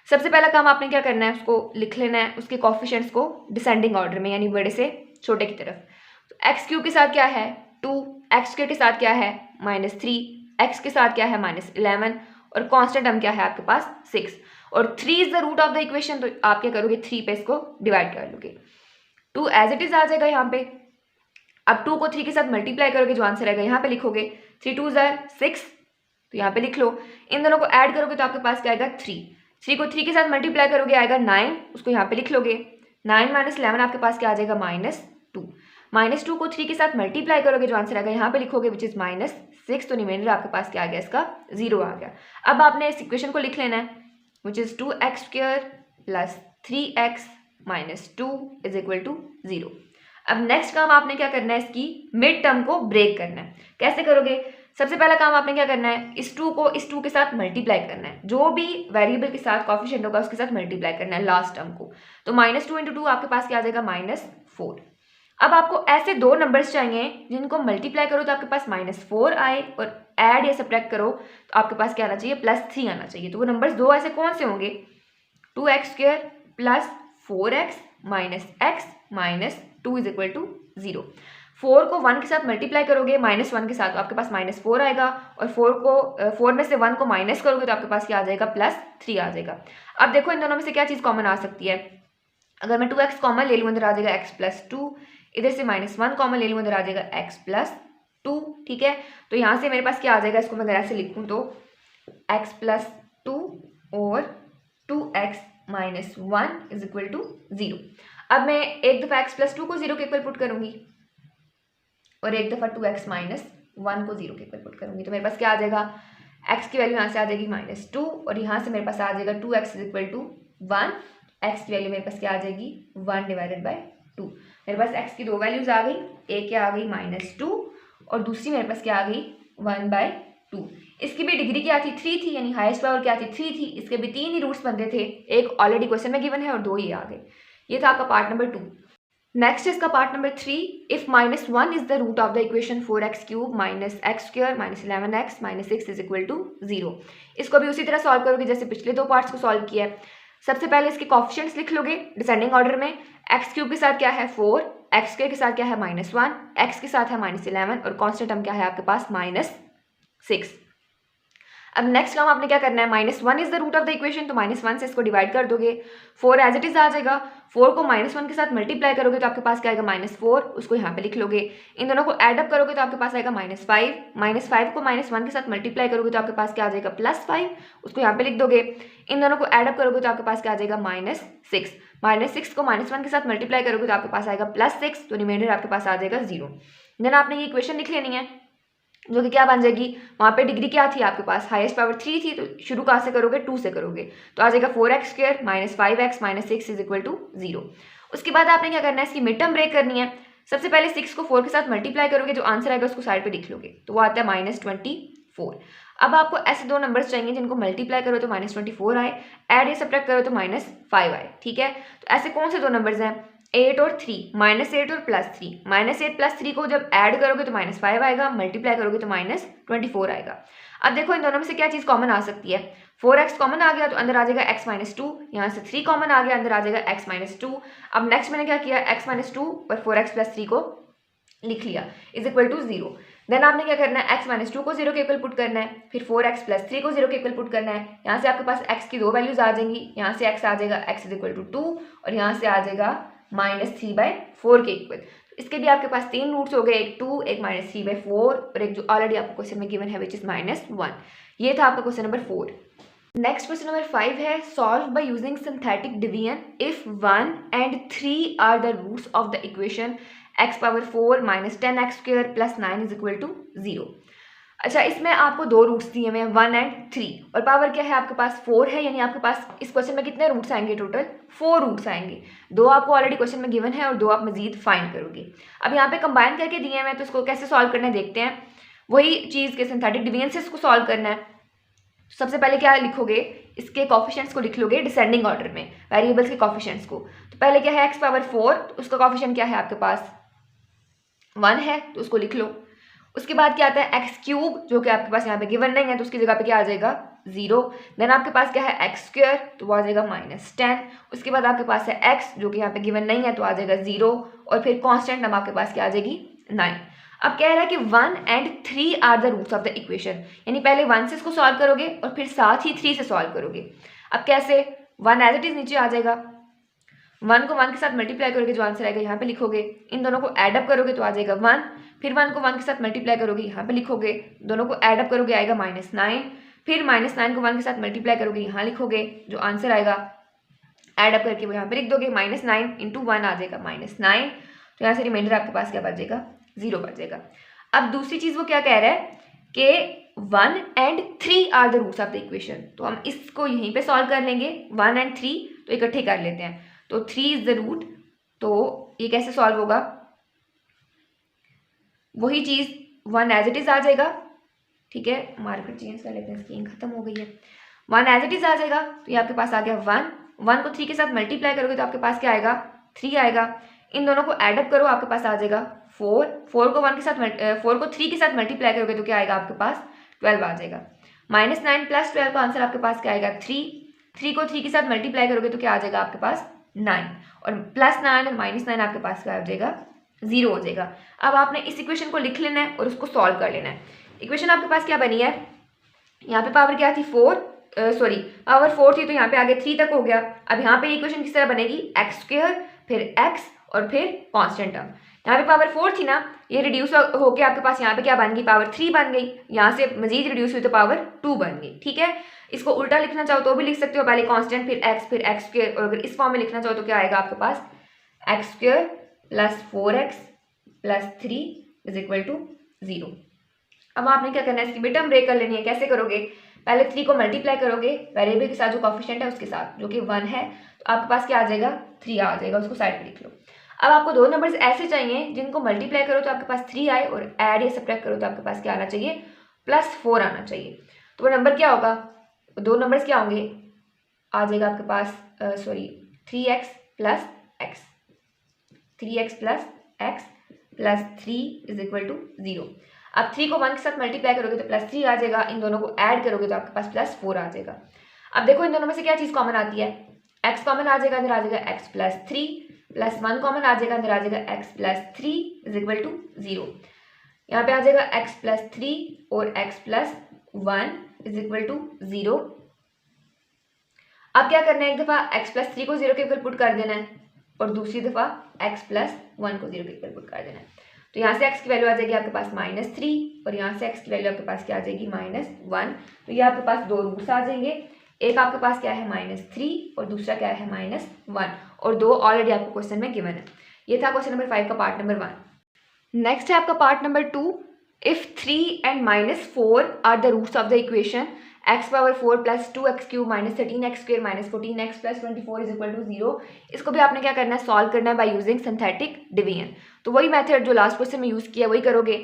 सबसे पहला काम आपने क्या करना है, उसको लिख लेना है, उसके कोफिशिएंट्स को डिसेंडिंग ऑर्डर में, यानी बड़े से छोटे की तरफ। तो x³ के साथ क्या है 2, x² के साथ क्या है -3, x के साथ क्या है -11 और कांस्टेंट टर्म क्या है आपके पास 6। और 3 is the root of the equation, तो आप क्या करोगे 3 पे इसको डिवाइड कर लोगे। 2 एज इट इज आ जाएगा यहाँ पे। अब 2 को 3 के साथ मल्टीप्लाई करोगे, जो आंसर आएगा यहाँ पे लिखोगे। 3 2 6, तो यहाँ पे लिख लो। इन दोनों को ऐड करोगे तो आपके पास क्या आएगा 3। 3 को 3 के साथ मल्टीप्लाई करोगे आएगा 9, उसको यहाँ पे लिख लोगे। 9 - 11 आपके पास क्या आ जाएगा -2। -2 को 3 के साथ मल्टीप्लाई करोगे, जो आंसर आएगा यहाँ पे लिखोगे विच इज -6। तो रिमाइंडर आपके पास क्या आ गया, इसका 0 आ गया। अब आपने इस इक्वेशन को लिख लेना है विच इज 2x² + 3x - 2 = 0। अब नेक्स्ट काम आपने क्या करना है, इसकी मिड टर्म को ब्रेक करना है। कैसे करोगे, सबसे पहला काम आपने क्या करना है, इस 2 को इस 2 के साथ मल्टीप्लाई करना है। जो भी वेरिएबल के साथ कोफिशिएंट होगा उसके साथ मल्टीप्लाई करना है लास्ट टर्म को। तो -2 × 2 आपके पास क्या आ जाएगा -4। अब आपको ऐसे दो नंबर्स चाहिए जिनको मल्टीप्लाई करो तो आपके पास -4 आए और ऐड या सब्ट्रैक्ट करो तो आपके पास क्या आना चाहिए +3 आना चाहिए। तो वो नंबर्स दो ऐसे कौन से होंगे, 2x² + 4x - x - 2 = 0। 4 को 1 के साथ मल्टीप्लाई करोगे -1 के साथ तो आपके पास -4 आएगा और 4 में से 1 को माइनस करोगे तो आपके पास क्या आ जाएगा +3 आ जाएगा। अब देखो इन दोनों में से क्या चीज़ कॉमन आ सकती है। अगर मैं 2x कॉमन ले लूँ, अंदर आ जाएगा x + 2। इधर से -1 कॉमन ले लूँ, अंदर आ जाएगा x + 2। ठीक है, तो यहाँ से मेरे पास क्या आ जाएगा, इसको मैं अगर ऐसे लिखूँ तो x + 2 और 2x - 1 = 0। अब मैं एक दफ़ा x + 2 को 0 के इक्वल पुट करूँगी और एक दफ़ा 2x - 1 को 0 के इक्वल पुट करूँगी। तो मेरे पास क्या आ जाएगा, x की वैल्यू यहाँ से आ जाएगी -2 और यहाँ से मेरे पास आ जाएगा 2x = 1। x की वैल्यू मेरे पास क्या आ जाएगी 1/2। मेरे पास x की दो वैल्यूज़ आ गई, एक क्या आ गई -2 और दूसरी मेरे पास क्या आ गई 1/2। इसकी भी डिग्री क्या थी 3 थी, यानी हाईएस्ट पावर क्या थी 3 थी। इसके भी 3 ही रूट्स बनते थे, एक ऑलरेडी क्वेश्चन में गिवन है और 2 ये आ गए। ये था आपका पार्ट नंबर 2। नेक्स्ट इसका part number 3। If -1 is the root of the equation 4x³ - x² - 11x - 6 = 0। इसको भी उसी तरह सॉल्व करोगे जैसे पिछले दो पार्ट्स को सॉल्व किया है। सबसे पहले इसके कोफिशिएंट्स लिख लोगे डिसेंडिंग ऑर्डर में। x³ के साथ क्या है 4, x² के साथ क्या है -1, x के साथ है -11 और कांस्टेंट टर्म क्या है आपके पास -6। अब नेक्स्ट काम आपने क्या करना है, -1 is the root of the equation, तो -1 से इसको डिवाइड कर दोगे। 4 एज इट इज आ जाएगा। 4 को -1 के साथ मल्टीप्लाई करोगे तो आपके पास क्या आएगा -4, उसको यहाँ पे लिख लोगे। इन दोनों को ऐड अप करोगे तो आपके पास आएगा -5। -5 को -1 के साथ मल्टीप्लाई करोगे तो आपके पास क्या आ जाएगा +5, उसको यहाँ पे लिख दोगे। इन दोनों को ऐड अप करोगे तो आपके पास क्या आ जाएगा -6। -6 को -1 के साथ मल्टीप्लाई करोगे तो आपके पास आएगा +6, तो रिमाइंडर आपके पास आ जाएगा 0। देन आपने ये इक्वेशन लिख लेनी है जो कि क्या बन जाएगी, वहाँ पे डिग्री क्या थी आपके पास, हाईएस्ट पावर 3 थी, तो शुरू कहाँ से करोगे 2 से करोगे, तो आ जाएगा 4x² - 5x - 6 = 0। उसके बाद आपने क्या करना है, इसकी मिड टर्म ब्रेक करनी है। सबसे पहले 6 को 4 के साथ मल्टीप्लाई करोगे, जो आंसर आएगा उसको साइड पे लिख लोगे, तो वो आता है -24। अब आपको ऐसे दो नंबर्स चाहिए जिनको मल्टीप्लाई करो तो -24 आए, ऐड या सब्ट्रैक्ट करो तो -5 आए। ठीक है, तो ऐसे कौन से दो नंबर्स हैं, 8 और 3, -8 और +3, -8 + 3 को जब ऐड करोगे तो -5 आएगा, मल्टीप्लाई करोगे तो -24 आएगा। अब देखो इन दोनों में से क्या चीज़ कॉमन आ सकती है। 4x कॉमन आ गया तो अंदर आ जाएगा x - 2, यहाँ से 3 कॉमन आ गया, अंदर आ जाएगा x - 2। अब नेक्स्ट मैंने क्या किया, x - 2 और 4x + 3 को लिख लिया = 0। देन आपने क्या करना है, x - 2 को 0 के इक्वल पुट करना है, फिर 4x + 3 को 0 के इक्वल पुट करना है। यहाँ से आपके पास x की दो वैल्यूज आ जाएंगी, यहाँ से x आ जाएगा x = 2 और यहाँ से आ जाएगा -3/4 के इक्वल। इसके भी आपके पास 3 रूट्स हो गए, एक 2, एक -3/4 और एक जो ऑलरेडी आपको क्वेश्चन में गिवन है विच इज -1। ये था आपका question number 4। Next question number 5 है, solve by using synthetic division if 1 and 3 are the roots of the equation x⁴ - 10x² + 9 = 0। अच्छा, इसमें आपको दो रूट्स दिए हुए हैं 1 and 3 और पावर क्या है आपके पास 4 है, यानी आपके पास इस क्वेश्चन में कितने रूट्स आएंगे, टोटल 4 रूट्स आएंगे। दो आपको ऑलरेडी क्वेश्चन में गिवन है और दो आप मजीद फाइंड करोगे। अब यहाँ पे कंबाइन करके दिए हुए हैं तो इसको कैसे सॉल्व करना है देखते हैं। वही चीज़ के सिंथेटिक डिवीजन से इसको सॉल्व करना है। सबसे पहले क्या लिखोगे, इसके कॉफिशिएंट्स को लिख लोगे डिसेंडिंग ऑर्डर में, वेरिएबल्स के कॉफिशिएंट्स को। तो पहले क्या है x⁴, तो उसका कॉफिशिएंट क्या है आपके पास 1 है तो उसको लिख लो। उसके बाद क्या आता है x³ जो कि आपके पास यहाँ पे गिवन नहीं है तो उसकी जगह पे क्या आ जाएगा 0। देन आपके पास क्या है x² तो वो आ जाएगा -10। उसके बाद आपके पास है x जो कि यहाँ पे गिवन नहीं है तो आ जाएगा 0 और फिर कांस्टेंट नंबर आपके पास क्या आ जाएगी 9। अब कह रहा है कि 1 and 3 are the roots of the equation, यानी पहले 1 से इसको सॉल्व करोगे और फिर साथ ही 3 से सॉल्व करोगे। अब कैसे, 1 एज इट इज नीचे आ जाएगा, 1 को 1 के साथ मल्टीप्लाई करोगे जो आंसर आएगा यहाँ पे लिखोगे, इन दोनों को एडअप करोगे तो आ जाएगा 1, फिर 1 को 1 के साथ मल्टीप्लाई करोगे यहाँ पे लिखोगे, दोनों को एडअप करोगे आएगा -9, फिर -9 को 1 के साथ मल्टीप्लाई करोगे यहाँ लिखोगे, जो आंसर आएगा एडअप करके वो यहाँ पे लिख दोगे, -9 × 1 आ जाएगा -9। तो यहाँ से रिमाइंडर आपके पास क्या बच जाएगा 0 बच जाएगा। अब दूसरी चीज़ वो क्या कह रहा है कि 1 and 3 are the roots of the equation, तो हम इसको यहीं पे सॉल्व कर लेंगे। 1 and 3 तो इकट्ठे कर लेते हैं, तो 3 इज द रूट, तो ये कैसे सॉल्व होगा, वही चीज़ 1 एज इट इज आ जाएगा। ठीक है, मार्कर चेंज कर लेते हैं, स्क्रीन खत्म हो गई है। 1 एज इट इज आ जाएगा, तो ये आपके पास आ गया 1 को 3 के साथ मल्टीप्लाई करोगे तो आपके पास क्या आएगा 3 आएगा। इन दोनों को एडअप करो, आपके पास आ जाएगा 4 को 1 के साथ 4 को 3 के साथ मल्टीप्लाई करोगे तो क्या आएगा आपके पास 12 आ जाएगा। -9 + 12 का आंसर आपके पास क्या आएगा 3 को 3 के साथ मल्टीप्लाई करोगे तो क्या आ जाएगा आपके पास 9 और +9 और -9 आपके पास क्या आ जाएगा 0 हो जाएगा। अब आपने इस इक्वेशन को लिख लेना है और उसको सॉल्व कर लेना है। इक्वेशन आपके पास क्या बनी है, यहाँ पे पावर क्या थी पावर 4 थी तो यहाँ पे आगे 3 तक हो गया। अब यहाँ पे इक्वेशन किस तरह बनेगी x² फिर x और फिर कांस्टेंट टर्म। यहाँ पे पावर 4 थी ना, ये रिड्यूस होके आपके पास यहाँ पे क्या बन गई पावर 3 बन गई, यहाँ से मजीद रिड्यूस हुई तो पावर 2 बन गई। ठीक है, इसको उल्टा लिखना चाहो तो भी लिख सकते हो, पहले कांस्टेंट फिर x² और अगर इस फॉर्म में लिखना चाहो तो क्या आएगा आपके पास x² + 4x + 3 = 0। अब आपने क्या करना है, इसकी टर्म ब्रेक कर लेनी है। कैसे करोगे, पहले 3 को मल्टीप्लाई करोगे वेरिएबल के साथ जो कॉफिशिएंट है उसके साथ जो कि 1 है, तो आपके पास क्या आ जाएगा 3 आ जाएगा, उसको साइड पे लिख लो। अब आपको दो नंबर्स ऐसे चाहिए जिनको मल्टीप्लाई करो तो आपके पास 3 आए और ऐड या सब्ट्रैक्ट करो तो आपके पास क्या आना चाहिए +4 आना चाहिए। तो वो नंबर क्या होगा, दो नंबर्स क्या होंगे, आ जाएगा आपके पास 3x + x 3x + x + 3 = 0। अब 3 को 1 के साथ मल्टीप्लाई करोगे तो +3 आ जाएगा, इन दोनों को ऐड करोगे तो आपके पास +4 आ जाएगा। अब देखो इन दोनों में से क्या चीज़ कॉमन आती है, x कॉमन आ जाएगा, अंदर आ जाएगा x + 3 +1 कॉमन आ जाएगा, अंदर आ जाएगा x + 3 = 0। यहाँ पे आ जाएगा x + 3 और x + 1 = 0। अब क्या करना है, एक दफ़ा x + 3 को 0 के इक्वल पुट कर देना है और दूसरी दफ़ा x + 1 को 0 के इक्वल पुट कर देना है। तो यहाँ से x की वैल्यू आ जाएगी आपके पास -3 और यहाँ से x की वैल्यू आपके पास क्या आ जाएगी -1। तो ये आपके पास दो रूट्स आ जाएंगे, एक आपके पास क्या है -3 और दूसरा क्या है -1 और दो ऑलरेडी आपको क्वेश्चन में गिवन है। ये था क्वेश्चन नंबर 5 का पार्ट नंबर 1। नेक्स्ट है आपका part number 2। If 3 and -4 are the roots of the equation x⁴ + 2x³ - 13x² - 14x + 24 = 0। इसको भी आपने क्या करना है, सॉल्व करना है बाय यूजिंग सिंथेटिक डिवीजन। तो वही मेथड जो लास्ट क्वेश्चन में यूज़ किया वही करोगे।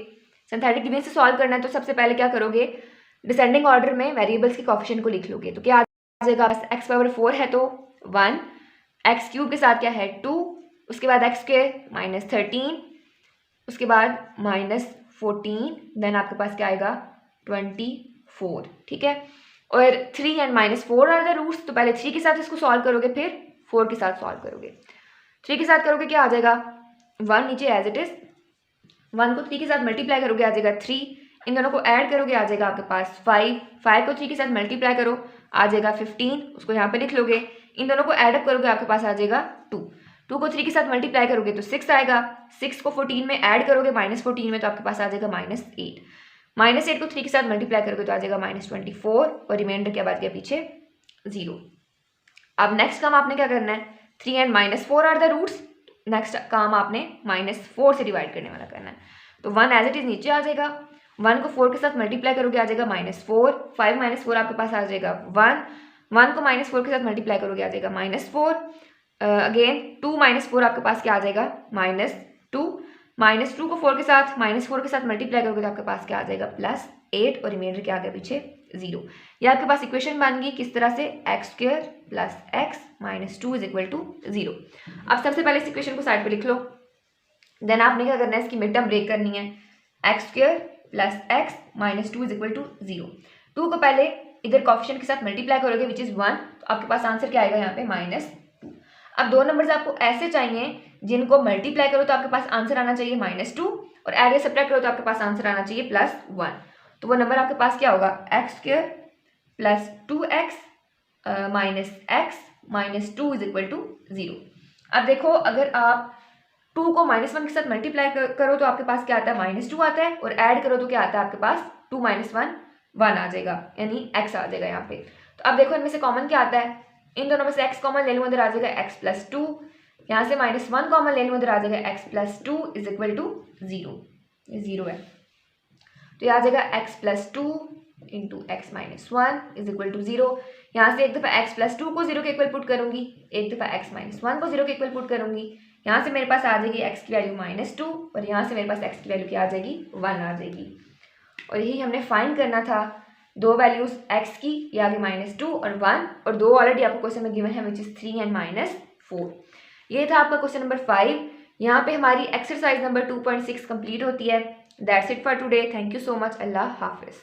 सिंथेटिक डिवीजन से सॉल्व करना है तो सबसे पहले क्या करोगे, डिसेंडिंग ऑर्डर में वेरिएबल्स के कॉफिशिएंट को लिख लोगे। तो क्या आ जाएगा, x⁴ है तो 1, x³ के साथ क्या है 2, उसके बाद एक्स स्क्वायर माइनस 13, उसके बाद माइनस 14, देन आपके पास क्या आएगा 24, ठीक है। और 3 एंड -4 आर द रूट्स, तो पहले 3 के साथ इसको सॉल्व करोगे, फिर 4 के साथ सॉल्व करोगे। 3 के साथ करोगे क्या आ जाएगा 1 नीचे एज इट इज, 1 को 3 के साथ मल्टीप्लाई करोगे आ जाएगा 3, इन दोनों को ऐड करोगे आ जाएगा आपके पास 5, 5 को 3 के साथ मल्टीप्लाई करो आ जाएगा 15, उसको यहाँ पे लिख लोगे, इन दोनों को ऐड अप करोगे आपके पास आ जाएगा 2, 2 को 3 के साथ मल्टीप्लाई करोगे तो 6 आएगा, 6 को 14 में ऐड करोगे -14 में तो आपके पास आ जाएगा -8, -8 को 3 के साथ मल्टीप्लाई करोगे तो आ जाएगा -24 और रिमाइंडर क्या बात गया पीछे 0। अब नेक्स्ट काम आपने क्या करना है, 3 and -4 are the roots, next काम आपने -4 से डिवाइड करने वाला करना है, तो 1 एज इट इज नीचे आ जाएगा, 1 को 4 के साथ मल्टीप्लाई करोगे आ जाएगा -4, 5 -4 आपके पास आ जाएगा 1, 1 को -4 के साथ मल्टीप्लाई करोगे आ जाएगा -4, अगेन 2 -4 आपके पास क्या आ जाएगा -2, -2 को 4 के साथ -4 के साथ मल्टीप्लाई करोगे तो आपके पास क्या आ जाएगा +8 और रिमाइंडर क्या आ गया पीछे 0। ये आपके पास इक्वेशन बन गई किस तरह से, x² + x - 2 = 0। अब सबसे पहले इस इक्वेशन को साइड पे लिख लो, देन आपने क्या करना है इसकी मिड टर्म ब्रेक करनी है, x² + x - 2 = 0। 2 को पहले इधर कोएफिशिएंट के साथ मल्टीप्लाई करोगे विच इज 1, तो आपके पास आंसर क्या आएगा यहाँ पे -2। अब दो नंबर्स आपको ऐसे चाहिए जिनको मल्टीप्लाई करो तो आपके पास आंसर आना चाहिए -2 और ऐड या सब्ट्रैक्ट करो तो आपके पास आंसर आना चाहिए +1, तो वो नंबर आपके पास क्या होगा x² + 2x - x - 2 = 0। अब देखो अगर आप 2 को -1 के साथ मल्टीप्लाई करो तो आपके पास क्या आता है -2 आता है और ऐड करो तो क्या आता है आपके पास 2 - 1 1 आ जाएगा, यानी x आ जाएगा यहाँ पे। तो अब देखो इनमें से कॉमन क्या आता है, इन दोनों में से x कॉमन ले लूँ, अंदर आ जाएगा x + 2, यहाँ से -1 कॉमन ले लूँ, अंदर आ जाएगा x + 2 = 0, ये 0 है, तो ये आ जाएगा x + 2 × x - 1 = 0। यहाँ से एक दफ़ा x + 2 को 0 के इक्वल पुट करूँगी, एक दफ़ा x - 1 को 0 के इक्वल पुट करूँगी, यहाँ से मेरे पास आ जाएगी x की वैल्यू -2 और यहाँ से मेरे पास x की वैल्यू क्या आ जाएगी 1 आ जाएगी। और यही हमने फाइंड करना था, दो वैल्यूज x की, ये आ गई -2 और 1, और दो ऑलरेडी आपको क्वेश्चन में गिवन है विच इज 3 एंड -4। ये था आपका क्वेश्चन नंबर 5। यहाँ पे हमारी एक्सरसाइज नंबर 2.6 कंप्लीट होती है। That's it for today, thank you so much, अल्लाह हाफिज़।